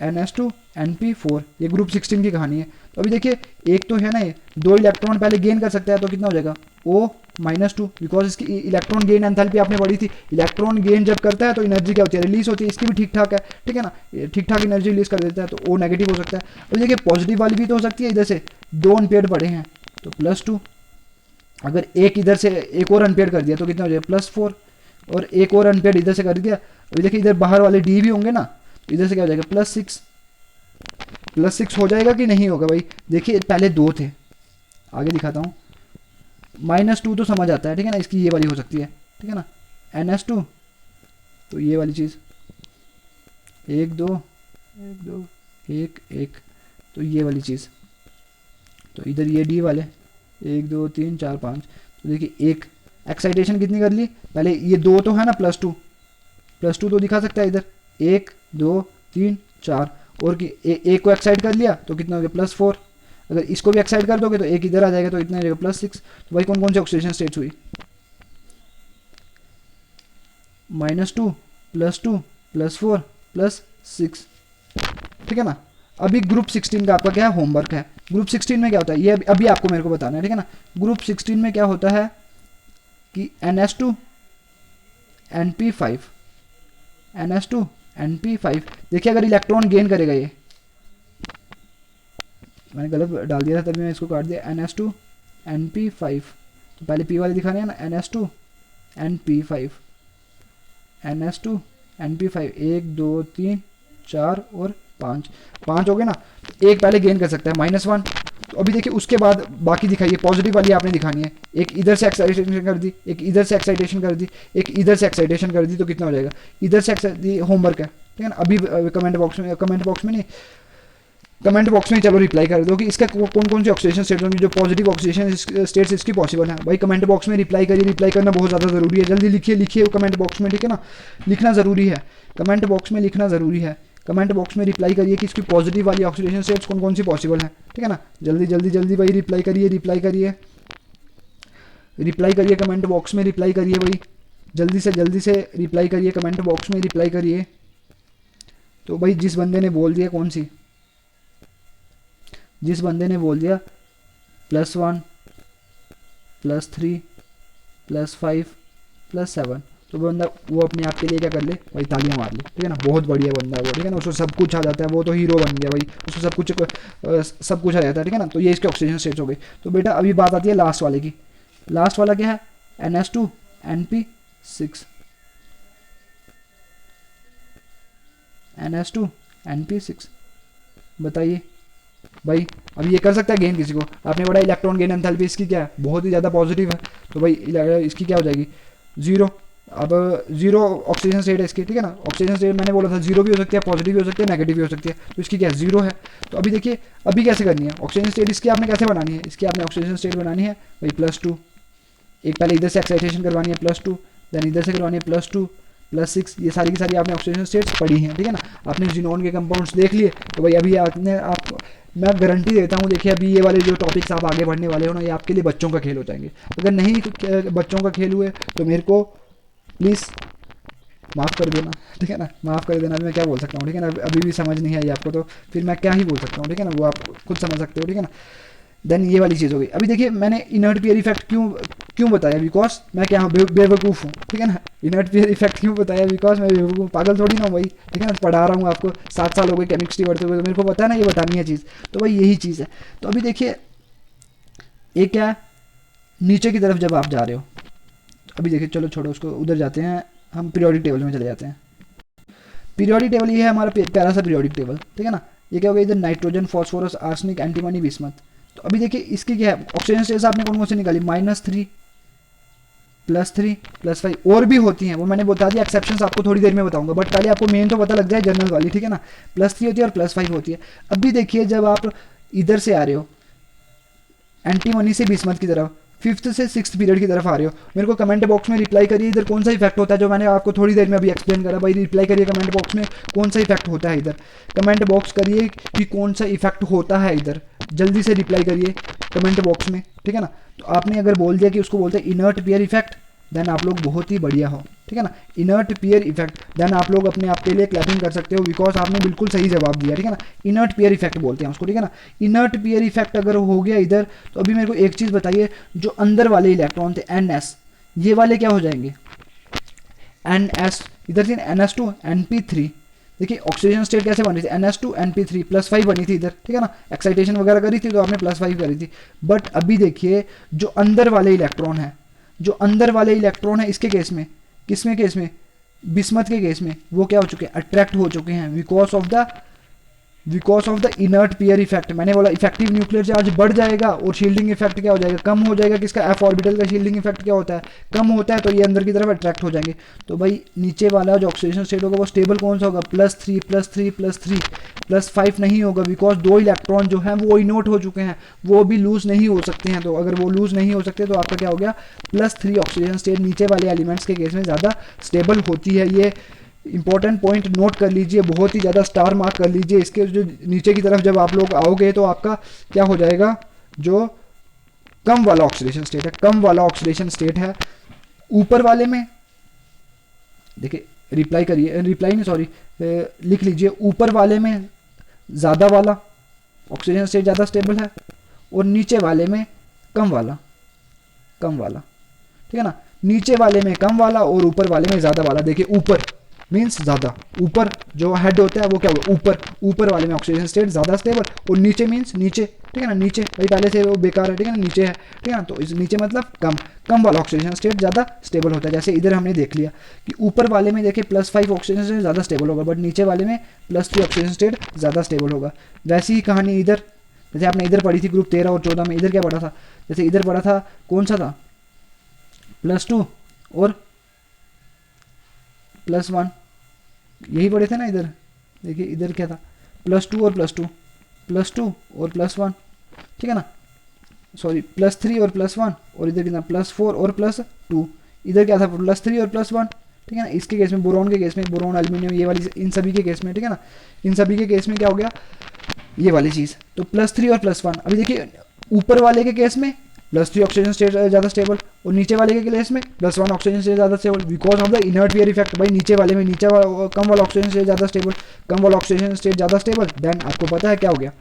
NH2 NP4, ये ग्रुप 16 की कहानी है। तो अभी देखिए एक तो है ना ये 2 इलेक्ट्रॉन पहले गेन कर सकता है, तो कितना हो जाएगा O-2, बिकॉज इसकी इलेक्ट्रॉन गेन एंथैल्पी आपने पढ़ी थी, इलेक्ट्रॉन गेन जब करता है तो एनर्जी क्या होती है, रिलीज होती है, इसकी भी ठीक ठाक है, ठीक है ना, ठीक ठाक एनर्जी रिलीज कर देता है, तो O नेगेटिव हो सकता है। अभी देखिए पॉजिटिव वाली भी तो हो सकती है, इधर से 2 अनपेयर्ड पड़े हैं तो +2, अगर एक इधर से एक और अनपेयर्ड कर दिया तो कितना हो जाएगा +4, और एक और अनपेयर्ड इधर से कर दिया। अभी देखिए इधर बाहर वाले D भी होंगे ना, इधर से क्या हो जाएगा +6 हो जाएगा कि नहीं होगा भाई। देखिए पहले 2 थे, आगे दिखाता हूँ, -2 तो समझ आता है, ठीक है ना, इसकी ये वाली हो सकती है, ठीक है ना, NH2, तो ये वाली चीज़ 1 2 1 2 1 1, तो ये वाली चीज़, तो इधर ये D वाले 1 2 3 4 5, तो देखिए एक एक्साइटेशन कितनी कर ली, पहले ये 2 तो है ना, +2 तो दिखा सकता है इधर, 1 2 3 4, और कि एक को एक्साइट कर लिया तो कितना हो गया +4, अगर इसको भी एक्साइट कर दोगे तो एक इधर आ जाएगा, तो इतना हो जाएगा +6। तो भाई कौन कौन से ऑक्सीडेशन स्टेट्स हुई, -2 +2 +4 +6, ठीक है ना। अभी ग्रुप 16 का आपका क्या है, होमवर्क है। ग्रुप 16 में क्या होता है, ये अभी आपको मेरे को बताना है, ठीक है ना। ग्रुप 16 में क्या होता है कि NH2 NP5 NH2 Np5। देखिए अगर इलेक्ट्रॉन गेन करेगा ये, मैंने गलत डाल दिया था तभी मैं इसको काट दिया, NS2 Np5। तो पहले P वाले दिखाने हैं ना, NS2 Np5 NS2 Np5, 1 2 3 4 और 5, 5 हो गए ना। तो एक पहले गेन कर सकता है -1। तो अभी देखिए उसके बाद बाकी दिखाइए, पॉजिटिव वाली आपने दिखानी है। एक इधर से एक्साइटेशन कर दी, एक इधर से एक्साइटेशन कर दी, एक इधर से एक्साइटेशन कर दी, तो कितना हो जाएगा, इधर से होमवर्क है, ठीक है ना। अभी कमेंट बॉक्स में नहीं, कमेंट बॉक्स में चलो रिप्लाई कर दो कि इसका कौन कौन सी ऑक्सीडेशन स्टेट होंगी जो पॉजिटिव ऑक्सीडेशन स्टेट्स इसकी पॉसिबल है। भाई कमेंट बॉक्स में रिप्लाई करिए, रिप्लाई करना बहुत ज़्यादा ज़रूरी है। जल्दी लिखिए कमेंट बॉक्स में, ठीक है ना, लिखना ज़रूरी है, कमेंट बॉक्स में लिखना ज़रूरी है। कमेंट बॉक्स में रिप्लाई करिए कि इसकी पॉजिटिव वाली ऑक्सीडेशन स्टेट्स कौन कौन सी पॉसिबल है, ठीक है ना। जल्दी जल्दी जल्दी भाई रिप्लाई करिए, रिप्लाई करिए, रिप्लाई करिए, कमेंट बॉक्स में रिप्लाई करिए भाई, जल्दी से रिप्लाई करिए, कमेंट बॉक्स में रिप्लाई करिए। तो भाई जिस बंदे ने बोल दिया, कौन सी, जिस बंदे ने बोल दिया +1 +3 +5 +7, तो बंदा वो अपने आप के लिए क्या कर ले भाई, तालियां मार ले, ठीक है ना। बहुत बढ़िया बंदा है वो, ठीक है ना, उसको सब कुछ आ जाता है, वो तो हीरो बन गया भाई, उसको सब कुछ आ जाता है, ठीक है ना। तो ये इसके ऑक्सीजन स्टेट्स हो गई। तो बेटा अभी बात आती है लास्ट वाले की। लास्ट वाला क्या है, NS2 Np6, NS2 Np6। बताइए भाई, अब ये कर सकता है गेन किसी को, आपने पढ़ा इलेक्ट्रॉन गेन एंथैल्पी इसकी क्या है, बहुत ही ज़्यादा पॉजिटिव है। तो भाई इसकी क्या हो जाएगी, 0। अब 0 ऑक्सीजन स्टेट है इसकी, ठीक है ना। ऑक्सीजन स्टेट मैंने बोला था 0 भी हो सकती है, पॉजिटिव भी हो सकती है, नेगेटिव भी हो सकती है। तो इसकी क्या है, 0 है। तो अभी देखिए अभी कैसे करनी है ऑक्सीजन स्टेट इसकी, आपने कैसे बनानी है, इसकी आपने ऑक्सीजन स्टेट बनानी है भाई +2। एक पहले इधर से एक्साइटेशन करवानी है +2, देन इधर से करवानी है +2 +6। ये सारी की सारी आपने ऑक्सीजन स्टेट्स पढ़ी हैं, ठीक है ना। आपने जिनोन के कंपाउंड्स देख लिए। तो भाई अभी मैं गारंटी देता हूँ, देखिए अभी ये वाले जो टॉपिक्स आप आगे बढ़ने वाले हो ना, ये आपके लिए बच्चों का खेल हो जाएंगे। अगर नहीं बच्चों का खेल हुए तो मेरे को प्लीज़ माफ़ कर देना, ठीक है ना, माफ़ कर देना। मैं क्या बोल सकता हूँ, ठीक है ना, अभी भी समझ नहीं आई आपको तो फिर मैं क्या ही बोल सकता हूँ, ठीक है ना, वो आप खुद समझ सकते हो, ठीक है ना। देन ये वाली चीज़ हो गई। अभी देखिए मैंने इनर्ट पीयर इफेक्ट क्यों बताया, बिकॉज मैं क्या हूँ, बेवकूफ़ हूँ, ठीक है ना। इनर्ट पीयर इफेक्ट क्यों बताया, बिकॉज मैं बेवकूफ़, पागल थोड़ी ना हूँ भाई, ठीक है ना। पढ़ा रहा हूँ आपको, 7 साल हो गए केमिस्ट्री पढ़ते हुए, तो मेरे को पता है ना ये बतानी है चीज़। तो भाई यही चीज़ है। तो अभी देखिए एक क्या है, नीचे की तरफ जब आप जा रहे हो, अभी देखिए चलो छोड़ो उसको, उधर जाते हैं हम, पीरियोडिक टेबल में चले जाते हैं। पीरियोडिक टेबल ये है हमारा प्यारा सा पीरियोडिक टेबल, ठीक है ना। ये क्या हो गया, इधर nitrogen, phosphorus, arsenic, antimony, bismuth. तो अभी देखिए इसकी क्या है, ऑक्सीजन स्टेट्स आपने कौन कौन सी निकाली, -3 +3 +5, और भी होती हैं वो मैंने बता दिया, एक्सेप्शंस आपको थोड़ी देर में बताऊंगा, बट पहले आपको मेन तो पता लग जाए जनरल वाली, ठीक है ना। +3 होती है और +5 होती है। अभी देखिए जब आप इधर से आ रहे हो एंटीमनी से बिस्मथ की तरफ, 5th से 6th पीरियड की तरफ आ रहे हो, मेरे को कमेंट बॉक्स में रिप्लाई करिए इधर कौन सा इफेक्ट होता है, जो मैंने आपको थोड़ी देर में अभी एक्सप्लेन करा। भाई रिप्लाई करिए कमेंट बॉक्स में, कौन सा इफेक्ट होता है इधर, कमेंट बॉक्स करिए कि कौन सा इफेक्ट होता है इधर, जल्दी से रिप्लाई करिए कमेंट बॉक्स में, ठीक है ना। तो आपने अगर बोल दिया कि उसको बोलते हैं इनर्ट पीयर इफेक्ट, देन आप लोग बहुत ही बढ़िया हो, ठीक है ना। इनर्ट पीयर इफेक्ट, देन आप लोग अपने आप के लिए क्लैपिंग कर सकते हो, बिकॉज आपने बिल्कुल सही जवाब दिया, ठीक है ना। इनर्ट पीयर इफेक्ट बोलते हैं उसको, ठीक है ना। इनर्ट पीयर इफेक्ट अगर हो गया इधर, तो अभी मेरे को एक चीज़ बताइए, जो अंदर वाले इलेक्ट्रॉन थे NS, ये वाले क्या हो जाएंगे, NS, इधर थी NS2 Np3। देखिए ऑक्सीजन स्टेट कैसे बनी थी, NS2 Np3 +5 बनी थी इधर, ठीक है ना। एक्साइटेशन वगैरह करी थी तो आपने +5 करी थी। बट अभी देखिए जो अंदर वाले इलेक्ट्रॉन है, जो अंदर वाले इलेक्ट्रॉन है इसके केस में, किसमें केस में, बिस्मथ के केस में, वो क्या हो चुके हैं, अट्रैक्ट हो चुके हैं, because of the inert peer effect. मैंने बोला इफेक्टिव न्यूक्लियर चार्ज बढ़ जाएगा और शील्डिंग इफेक्ट क्या हो जाएगा, कम हो जाएगा। किसका, f ऑर्बिटल का शील्डिंग इफेक्ट क्या होता है, कम होता है, तो ये अंदर की तरफ अट्रैक्ट हो जाएंगे। तो भाई नीचे वाला जो ऑक्सीडेशन स्टेट होगा वो स्टेबल कौन सा होगा, +3 +3 +3 +5 नहीं होगा, बिकॉज 2 इलेक्ट्रॉन जो हैं वो इनोट हो चुके हैं, वो भी लूज नहीं हो सकते हैं। तो अगर वो लूज नहीं हो सकते तो आपका क्या हो गया, +3 ऑक्सीजन स्टेट नीचे वाले एलिमेंट्स के केस में ज़्यादा स्टेबल होती है। ये इंपॉर्टेंट पॉइंट नोट कर लीजिए, बहुत ही ज़्यादा स्टार मार्क कर लीजिए। इसके जो नीचे की तरफ जब आप लोग आओगे तो आपका क्या हो जाएगा, जो कम वाला ऑक्सीडेशन स्टेट है, कम वाला ऑक्सीडेशन स्टेट है। ऊपर वाले में देखिए रिप्लाई करिए, रिप्लाई नहीं सॉरी, लिख लीजिए, ऊपर वाले में ज़्यादा वाला ऑक्सीजन स्टेट ज़्यादा स्टेबल है और नीचे वाले में कम वाला, ठीक है ना। नीचे वाले में कम वाला और ऊपर वाले में ज़्यादा वाला। देखिए ऊपर मीन्स ज़्यादा। ऊपर जो हेड होता है वो क्या होगा, ऊपर, ऊपर वाले में ऑक्सीजन स्टेट ज़्यादा स्टेबल, और नीचे मीन्स नीचे, ठीक है ना, नीचे भाई पहले से वो बेकार है, ठीक है ना, नीचे है, ठीक है ना, तो इस नीचे मतलब कम, कम वाला ऑक्सीजन स्टेट ज़्यादा स्टेबल होता है। जैसे इधर हमने देख लिया कि ऊपर वाले में देखिए +5 ऑक्सीजन स्टेट ज़्यादा स्टेबल होगा, बट नीचे वाले में +3 ऑक्सीजन स्टेट ज़्यादा स्टेबल होगा। वैसी ही कहानी इधर, जैसे आपने इधर पढ़ी थी ग्रुप 13 और 14 में, इधर क्या पढ़ा था, जैसे इधर पढ़ा था कौन सा था, +2 और +1, यही पढ़े थे ना इधर। देखिए इधर क्या था, +2 और +2, +2 और +1, ठीक है ना, सॉरी +3 और +1, और इधर कितना +4 और +2, इधर क्या था +3 और +1, ठीक है ना। इसके केस में, बोरोन के केस में, बोरोन एल्यूमिनियम ये वाली, इन सभी के केस में, ठीक है ना, इन सभी के केस में क्या हो गया ये वाली चीज़, तो +3 और +1। अभी देखिए ऊपर वाले के केस में +3 ऑक्सीजन स्टेट ज़्यादा स्टेबल, और नीचे वाले के केस में +1 ऑक्सीजन स्टेट ज़्यादा stable, because of the inert pair effect. भाई नीचे वाले में कम वाला ऑक्सीजन स्टेट ज़्यादा स्टेबल, कम वाला ऑक्सीजन स्टेट ज़्यादा स्टेबल, देन आपको पता है क्या हो गया,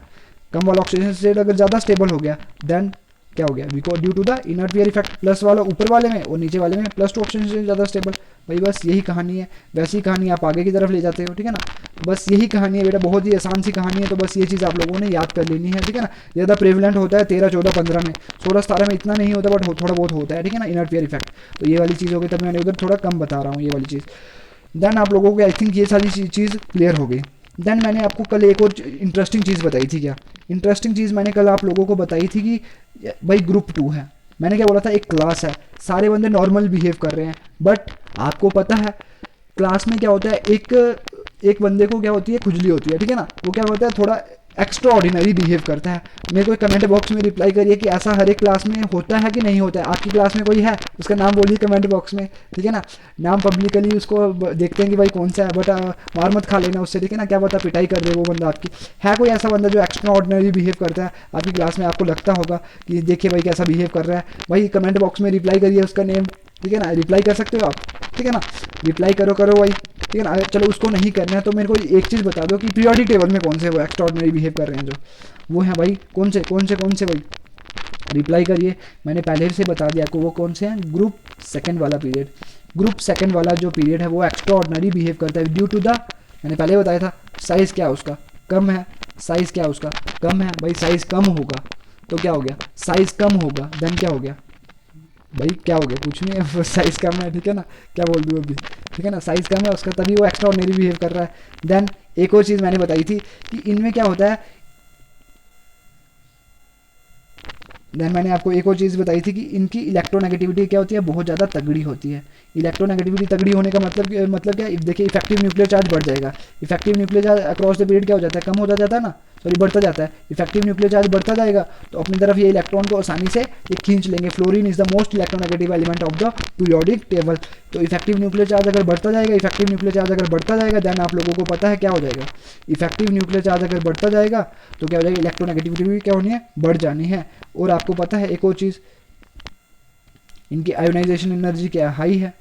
कम वाला ऑक्सीजन स्टेट अगर ज़्यादा स्टेबल हो गया देन क्या हो गया, because due to the inert pair effect, plus वाला ऊपर वाले में और नीचे वाले में +2 ऑक्सीजन स्टेट ज़्यादा स्टेबल। भाई बस यही कहानी है, वैसी कहानी आप आगे की तरफ ले जाते हो, ठीक है ना, बस यही कहानी है बेटा, बहुत ही आसान सी कहानी है, तो बस ये चीज़ आप लोगों ने याद कर लेनी है, ठीक है ना। ज़्यादा प्रेवलेंट होता है 13, 14, 15 में, 16, 17 में इतना नहीं होता, बट थोड़ा बहुत होता है, ठीक है ना, इनर्ट वेयर इफेक्ट। तो ये वाली चीज़ हो गई, तब मैंने उधर थोड़ा कम बता रहा हूँ ये वाली चीज़। देन आप लोगों को आई थिंक ये सारी चीज़ क्लियर हो गई। देन मैंने आपको कल एक और इंटरेस्टिंग चीज़ बताई थी, क्या इंटरेस्टिंग चीज़ मैंने कल आप लोगों को बताई थी कि भाई ग्रुप 2 है, मैंने क्या बोला था, एक क्लास है, सारे बंदे नॉर्मल बिहेव कर रहे हैं, बट आपको पता है क्लास में क्या होता है, एक बंदे को क्या होती है, खुजली होती है, ठीक है ना, वो क्या होता है, थोड़ा एक्स्ट्रा ऑर्डिनरी बिहेव करता है। मेरे को कमेंट बॉक्स में रिप्लाई करिए कि ऐसा हर एक क्लास में होता है कि नहीं होता है। आपकी क्लास में कोई है, उसका नाम बोलिए कमेंट बॉक्स में, ठीक है ना, नाम पब्लिकली उसको देखते हैं कि भाई कौन सा है, बट मार मत खा लेना उससे, ठीक है ना, क्या पता पिटाई कर दे वो बंदा आपकी। है कोई ऐसा बंदा जो एक्स्ट्रा ऑर्डिनरी बिहेव करता है आपकी क्लास में, आपको लगता होगा कि देखिए भाई कैसा बिहेव कर रहा है, भाई कमेंट बॉक्स में रिप्लाई करिए उसका नेम, ठीक है ना, रिप्लाई कर सकते हो आप, ठीक है ना, रिप्लाई करो भाई, ठीक है ना। चलो उसको नहीं करना है तो मेरे को एक चीज़ बता दो कि पीरियोडिक टेबल में कौन से वो एक्स्ट्राऑर्डिनरी बिहेव कर रहे हैं, जो वो हैं भाई, कौन से भाई, रिप्लाई करिए। मैंने पहले से बता दिया आपको वो कौन से हैं, ग्रुप सेकंड वाला पीरियड, ग्रुप सेकंड वाला जो पीरियड है वो एक्स्ट्राऑर्डिनरी बिहेव करता है ड्यू टू द, मैंने पहले बताया था, साइज़ क्या है उसका, कम है, साइज़ क्या है उसका, कम है, भाई साइज़ कम होगा तो क्या हो गया, साइज़ कम होगा देन क्या हो गया, भाई क्या हो गया, कुछ नहीं है, साइज़ कम है, ठीक है ना, क्या बोल दूँ अभी, ठीक है ना, साइज़ कम है उसका, तभी वो एक्स्ट्रा ऑर्डिनरी बिहेव कर रहा है। देन एक और चीज़ मैंने बताई थी कि इनमें क्या होता है, देन मैंने आपको एक और चीज़ बताई थी कि इनकी इलेक्ट्रोनेगेटिविटी क्या होती है, बहुत ज़्यादा तगड़ी होती है। इलेक्ट्रोनेगेटिविटी तगड़ी होने का मतलब क्या, देखिए इफेक्टिव न्यूक्लियर चार्ज बढ़ जाएगा, effective nuclear charge across the period क्या हो जाता है, कम होता जाता है ना, सॉरी बढ़ता जाता है, इफेक्टिव न्यूक्लियर चार्ज बढ़ता जाएगा तो अपनी तरफ ये इलेक्ट्रॉन को आसानी से ये खींच लेंगे। Fluorine is the most electronegative element of the periodic table. तो इफेक्टिव न्यूक्लियर चार्ज अगर बढ़ता जाएगा, इफेक्टिव न्यूक्लियर चार्ज अगर बढ़ता जाएगा, देन आप लोगों को पता है क्या हो जाएगा, इफेक्टिव न्यूक्लियर चार्ज अगर बढ़ता जाएगा तो क्या हो जाएगा, इलेक्ट्रोनेगेटिविटी भी क्या होनी है, बढ़ जानी है। और आपको पता है एक और चीज़, इनकी आयोनाइजेशन एनर्जी क्या हाई है,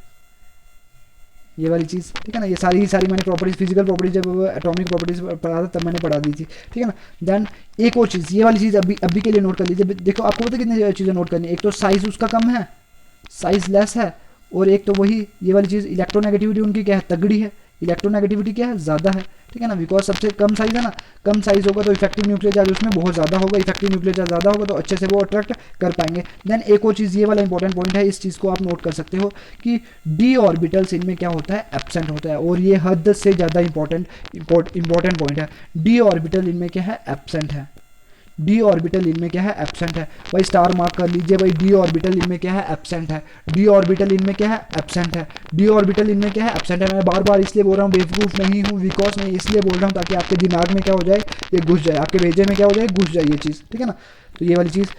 ये वाली चीज़, ठीक है ना, ये सारी मैंने प्रॉपर्टीज, फिजिकल प्रॉपर्टीज जब एटॉमिक प्रॉपर्टीज पढ़ा था तब मैंने पढ़ा दी थी, ठीक है ना। देन एक और चीज़, ये वाली चीज़ अभी के लिए नोट कर लीजिए। देखो आपको पता है कितनी चीज़ें नोट करनी है, एक तो साइज़ उसका कम है, साइज़ लेस है, और एक तो वही ये वाली चीज़ इलेक्ट्रोनेगेटिविटी उनकी क्या है, तगड़ी है, इलेक्ट्रोनेगेटिविटी क्या है, ज़्यादा है, ठीक है ना, बिकॉज सबसे कम साइज़ है ना, कम साइज़ होगा तो इफेक्टिव न्यूक्लियर चार्ज उसमें बहुत ज़्यादा होगा, इफेक्टिव न्यूक्लियर चार्ज ज़्यादा होगा तो अच्छे से वो अट्रैक्ट कर पाएंगे। देन एक और चीज़, ये वाला इंपॉर्टेंट पॉइंट है, इस चीज़ को आप नोट कर सकते हो कि डी ऑर्बिटल्स इनमें क्या होता है, एब्सेंट होता है, और ये हद से ज़्यादा इंपॉर्टेंट पॉइंट है। डी ऑर्बिटल इनमें क्या है, एब्सेंट है, डी ऑर्बिटल इनमें क्या है, एब्सेंट है। भाई स्टार मार्क कर लीजिए, भाई डी ऑर्बिटल इनमें क्या है, एब्सेंट है, डी ऑर्बिटल इनमें क्या है, एब्सेंट है, डी ऑर्बिटल इनमें क्या है, एब्सेंट है। मैं बार बार इसलिए बोल रहा हूँ, बेवकूफ़ नहीं हूँ, बिकॉज मैं इसलिए बोल रहा हूँ ताकि आपके दिमाग में क्या हो जाए, ये घुस जाए, आपके भेजे में क्या हो जाए, घुस जाए ये चीज़, ठीक है ना। तो ये वाली चीज़,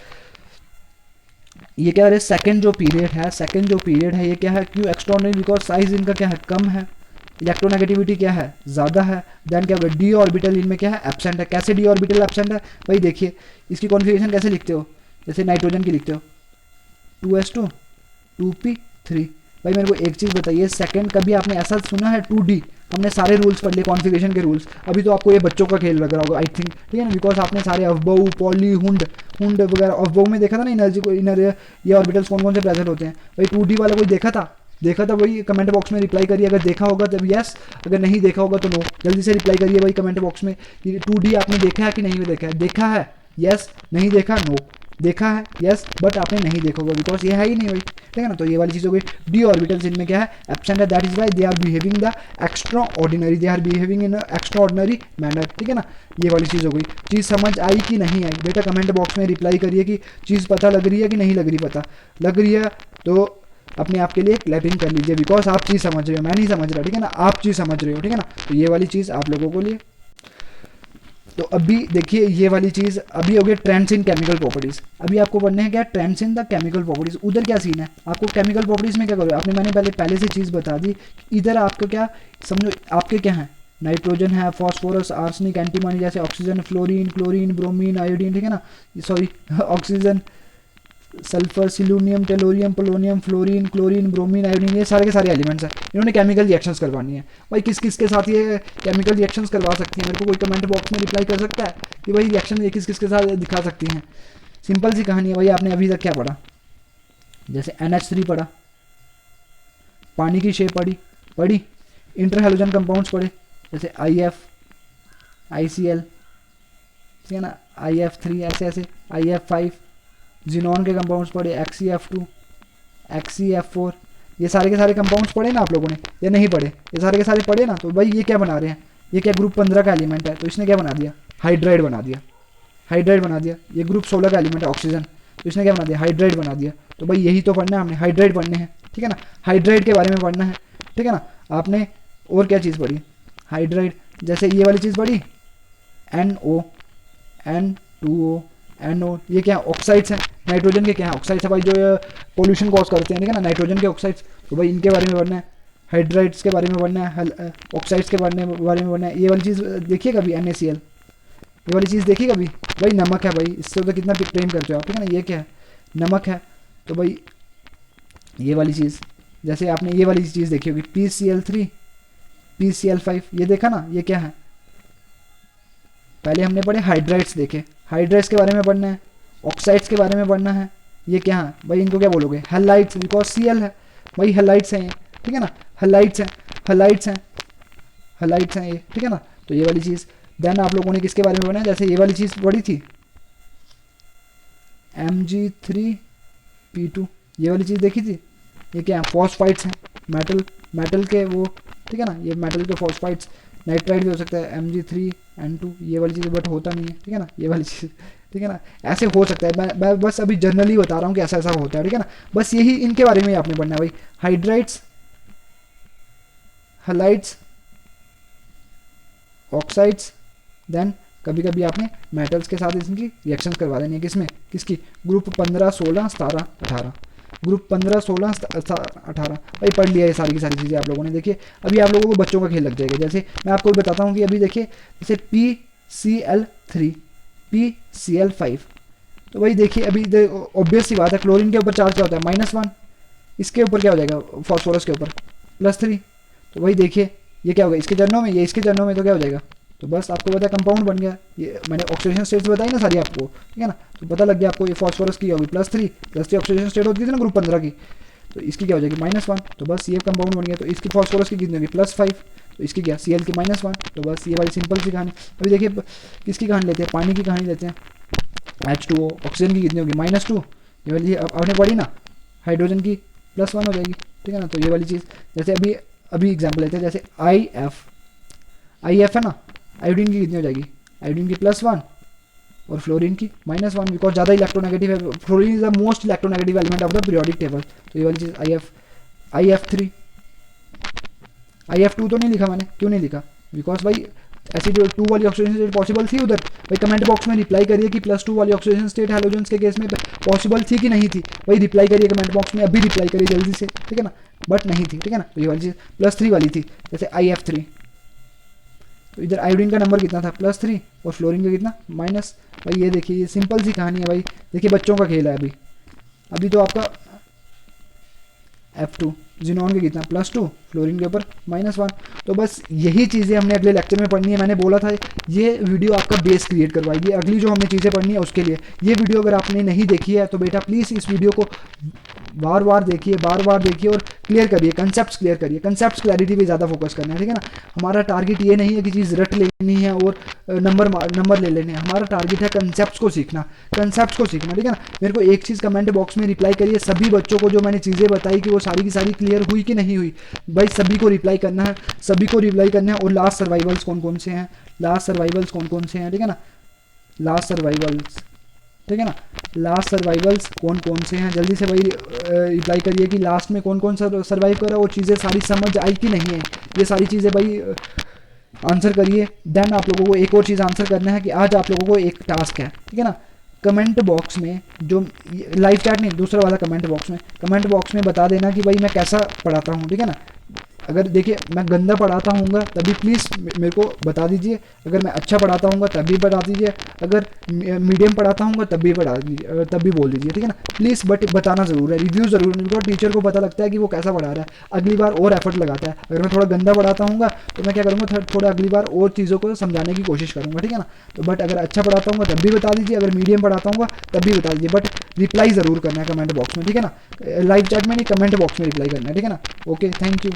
ये क्या है, सेकंड जो पीरियड है ये क्या है, क्यों एक्स्ट्राऑर्डिनरी, बिकॉज साइज इनका क्या है, कम है, इलेक्ट्रोनेगेटिविटी क्या है, ज़्यादा है। देन क्या होगा, डी ऑर्बिटल इनमें क्या है, एब्सेंट है। कैसे डी ऑर्बिटल एब्सेंट है, भाई देखिए इसकी कॉन्फ़िगरेशन कैसे लिखते हो, जैसे नाइट्रोजन की लिखते हो 2s2 2p3। भाई मेरे को एक चीज़ बताइए, सेकंड कभी आपने ऐसा सुना है 2d, हमने सारे रूल्स पढ़ लिए, कॉन्फ़िगरेशन के रूल्स, अभी तो आपको ये बच्चों का खेल लग रहा होगा आई थिंक, ठीक है ना, बिकॉज आपने सारे अफबऊ, पॉली, हुंड वगैरह, अफबऊ में देखा था ना, इनर्जी को, इनर ये ऑर्बिटल्स कौन कौन से प्रेजेंट होते हैं, भाई 2d वाला कोई देखा था, देखा था वही कमेंट बॉक्स में रिप्लाई करिए, अगर देखा होगा तब यस, अगर नहीं देखा होगा तो नो। जल्दी से रिप्लाई करिए भाई कमेंट बॉक्स में कि 2D आपने देखा है कि नहीं देखा है। देखा है यस, नहीं देखा नो, देखा है यस बट आपने नहीं देखा होगा बिकॉज ये है ही नहीं भाई, ठीक है ना। तो ये वाली चीज़ हो गई। डी ऑर्बिटल्स इनमें क्या है, एब्सेंट है, that is why they are behaving the extra ordinary, they are behaving in extra ordinary manner, ठीक है ना। ये वाली चीज़ हो गई। चीज़ समझ आई कि नहीं आई, बेटा कमेंट बॉक्स में रिप्लाई करिए कि चीज़ पता लग रही है कि नहीं लग रही। पता लग रही है तो अपने आप के लिए क्लैपिंग कर लीजिए बिकॉज आप चीज़ समझ रहे हो, मैं नहीं समझ रहा, ठीक है ना, आप चीज़ समझ रहे हो, ठीक है ना। तो ये वाली चीज़ आप लोगों को लिए। तो अभी देखिए ये वाली चीज़ अभी हो गई ट्रेंड्स इन केमिकल प्रॉपर्टीज़। अभी आपको पढ़ने हैं क्या, trends in the chemical properties. उधर क्या सीन है, आपको केमिकल प्रॉपर्टीज़ में क्या करोगे आपने, मैंने पहले से चीज़ बता दी। इधर आपको क्या समझो, आपके क्या है, नाइट्रोजन है, फॉस्फोरस, आर्सेनिक, एंटीमनी जैसे oxygen, fluorine, chlorine, bromine, iodine, ठीक है ना, sorry oxygen, sulphur, selenium, tellurium, polonium, fluorine, chlorine, bromine, iodine, ये सारे के सारे एलिमेंट्स हैं। इन्होंने केमिकल रिएक्शंस करवानी है भाई। किस किस के साथ ये केमिकल रिएक्शंस करवा सकती हैं, मेरे को कोई कमेंट बॉक्स में रिप्लाई कर सकता है कि भाई रिएक्शन ये किस किस के साथ दिखा सकती हैं। सिंपल सी कहानी है भाई, आपने अभी तक क्या पढ़ा, जैसे NH3 पढ़ा, पानी की शेप पढ़ी, इंटर हैलोजन कंपाउंड्स पढ़े जैसे IF, ICl, ठीक है ना, IF3, ऐसे ऐसे IF5, जिनॉन के कंपाउंड्स पढ़े, XeF2, XeF4, ये सारे के सारे कंपाउंड्स पढ़े ना आप लोगों ने, ये नहीं पढ़े, ये सारे के सारे पढ़े ना। तो भाई ये क्या बना रहे हैं, ये क्या ग्रुप 15 का एलिमेंट है, तो इसने क्या बना दिया, हाइड्राइड बना दिया, हाइड्राइड बना दिया। ये ग्रुप 16 का एलिमेंट है ऑक्सीजन, तो इसने क्या बना दिया, हाइड्राइड बना दिया। तो भाई यही तो पढ़ना है हमने, हाइड्राइड पढ़ने हैं, ठीक है ना, हाइड्राइड के बारे में पढ़ना है, ठीक है ना। आपने और क्या चीज़ पढ़ी, हाइड्राइड, जैसे ये वाली चीज़ पढ़ी NO, N2O, NO, ये क्या ऑक्साइड्स हैं, नाइट्रोजन के क्या है ऑक्साइड्स है भाई, जो पोल्यूशन कॉज करते हैं, ठीक है ना, नाइट्रोजन के ऑक्साइड्स। तो भाई इनके बारे में पढ़ना है, हाइड्राइड्स के बारे में पढ़ना है, ऑक्साइड्स के बारे में पढ़ना है। ये वाली चीज़ देखिए कभी NaCl, ये वाली चीज़ देखिए कभी, भाई नमक है भाई, इससे तो कितना प्रेम करते हो आप, ठीक है ना, ये क्या है, नमक है। तो भाई ये वाली चीज़, जैसे आपने ये वाली चीज़ देखी होगी PCl3, PCl5, ये देखा ना, ये क्या है। पहले हमने पढ़े हाइड्राइड्स देखे, हाइड्राइड्स के बारे में पढ़ना है, ऑक्साइड्स के बारे में पढ़ना है। ये क्या है भाई, इनको क्या बोलोगे, हैलाइड्स, बिकॉज Cl है भाई, हैलाइड्स हैं ये, ठीक है ना, हैलाइड्स हैं, हैलाइड्स हैं, हैलाइड्स हैं ये, ठीक है ना। तो ये वाली चीज़। देन आप लोगों ने किसके बारे में पढ़ा है, जैसे ये वाली चीज़ पढ़ी थी Mg3P2, ये वाली चीज़ देखी थी। ये क्या है, फॉस्फाइड्स हैं, मेटल के वो, ठीक है ना, ये मेटल के फॉस्फाइड्स। नाइट्राइड भी हो सकता है Mg3N2, ये वाली चीज़, बट होता नहीं है, ठीक है ना, ये वाली चीज़, ठीक है ना, ऐसे हो सकता है। मैं बस अभी जनरली बता रहा हूँ कि ऐसा ऐसा होता है, ठीक है ना। बस यही इनके बारे में आपने पढ़ना है भाई, हाइड्राइड्स, हैलाइड्स, ऑक्साइड्स। देन कभी कभी आपने मेटल्स के साथ इनकी रिएक्शन करवा देनी है, किसमें, किसकी, ग्रुप 15, 16, 17, 18, ग्रुप 15, 16, 18 भाई पढ़ लिया ये सारी की सारी चीज़ें आप लोगों ने। देखिए अभी आप लोगों को बच्चों का खेल लग जाएगा। जैसे मैं आपको बताता हूँ कि अभी देखिए जैसे PCl3, PCl5, तो भाई देखिए अभी ऑब्वियस सी बात है, क्लोरीन के ऊपर चार्ज क्या होता है, -1, इसके ऊपर क्या हो जाएगा, फॉस्फोरस के ऊपर +3। तो भाई देखिए ये क्या होगा, इसके चरणों में, ये इसके चरणों में, तो क्या हो जाएगा, तो बस आपको पता है कंपाउंड बन गया। ये मैंने ऑक्सीडेशन स्टेट्स बताई ना सारी आपको, ठीक है ना, तो पता लग गया आपको। ये फॉस्फोरस की होगी +3 ऑक्सीडेशन स्टेट होती थी ना ग्रुप 15 की, तो इसकी क्या हो जाएगी -1, तो बस ये कंपाउंड बन गया। तो इसकी फॉस्फोरस की कितनी होगी, +5, तो इसकी क्या, Cl की -1, तो बस ये वाली सिंपल सी कहानी। अभी देखिए किसकी कहानी लेते हैं, पानी की कहानी लेते हैं, H2O, ऑक्सीजन की कितनी होगी, -2, ये वाली आपने पढ़ी ना, हाइड्रोजन की +1 हो जाएगी, ठीक है ना। तो ये वाली चीज़, जैसे अभी एग्जाम्पल लेते हैं, जैसे IF है ना, आयोडीन की कितनी हो जाएगी, आयोडीन की +1 और फ्लोरीन की -1, बिकॉज ज़्यादा इलेक्ट्रोनेगेटिव है। Fluorine is the most electronegative element of the periodic table. तो ये वाली चीज़ IF3, IF2 तो नहीं लिखा मैंने, क्यों नहीं लिखा, बिकॉज भाई ऐसी जो 2 वाली ऑक्सीजन स्टेट पॉसिबल थी उधर। भाई कमेंट बॉक्स में रिप्लाई करिए कि +2 वाली ऑक्सीजन स्टेट हैलोजेंस के केस में पॉसिबल थी कि नहीं थी। भाई रिप्लाई करिए कमेंट बॉक्स में, अभी रिप्लाई करिए जल्दी से, ठीक है ना, बट नहीं थी, ठीक है ना। तो ये वाली चीज़ +3 वाली थी, जैसे IF3, तो इधर आयोडीन का नंबर कितना था, +3 और फ्लोरीन का कितना, -। भाई ये देखिए ये सिंपल सी कहानी है भाई, देखिए बच्चों का खेल है। अभी तो आपका F2, जिनॉन के कितना, +2, फ्लोरीन के ऊपर -1। तो बस यही चीज़ें हमने अगले लेक्चर में पढ़नी है। मैंने बोला था ये वीडियो आपका बेस क्रिएट करवाएगी, अगली जो हमने चीज़ें पढ़नी है उसके लिए। ये वीडियो अगर आपने नहीं देखी है तो बेटा प्लीज़ इस वीडियो को बार बार देखिए और क्लियर करिए, कंसेप्ट क्लियर करिए, कंसेप्ट क्लैरिटी पे ज़्यादा फोकस करना है, ठीक है ना। हमारा टारगेट ये नहीं है कि चीज़ रट लेनी है और नंबर ले लेने हैं, हमारा टारगेट है कंसेप्ट को सीखना, ठीक है ना। मेरे को एक चीज़ कमेंट बॉक्स में रिप्लाई करिए, सभी बच्चों को जो मैंने चीज़ें बताई कि वो सारी की सारी क्लियर हुई कि नहीं हुई, भाई सभी को रिप्लाई करना है, और लास्ट सर्वाइवल्स कौन कौन से हैं, ठीक है ना, लास्ट सर्वाइवल्स कौन कौन से हैं, जल्दी से भाई रिप्लाई करिए कि लास्ट में कौन कौन सा सर्वाइव करा, वो चीज़ें सारी समझ आई कि नहीं है, ये सारी चीज़ें भाई आंसर करिए। देन आप लोगों को एक और चीज़ आंसर करना है कि आज आप लोगों को एक टास्क है, ठीक है ना, कमेंट बॉक्स में, जो लाइव चैट नहीं, दूसरा वाला कमेंट बॉक्स में बता देना कि भाई मैं कैसा पढ़ाता हूँ, ठीक है ना। अगर देखिए मैं गंदा पढ़ाता हूँगा तभी प्लीज़ मेरे को बता दीजिए, अगर मैं अच्छा पढ़ाता हूँगा तब भी बता दीजिए, अगर मीडियम पढ़ाता हूँगा तब भी तब भी बोल दीजिए, ठीक है ना प्लीज़। बट बताना ज़रूर है, रिव्यू ज़रूर, मेरे को टीचर को पता लगता है कि वो कैसा पढ़ा रहा है, अगली बार और एफर्ट लगाता है। अगर मैं थोड़ा गंदा पढ़ाता हूँगा तो मैं क्या करूँगा, थोड़ा अगली बार और चीज़ों को समझाने की कोशिश करूँगा, ठीक है ना। तो बट अगर अच्छा पढ़ाता हूँगा तब भी बता दीजिए, अगर मीडियम पढ़ाता हूँगा तब भी बता दीजिए, बट रिप्लाई ज़रूर करना है कमेंट बॉक्स में, ठीक है ना। लाइव चैट में नहीं, कमेंट बॉक्स में रिप्लाई करना है, ठीक है ना। Okay, thank you.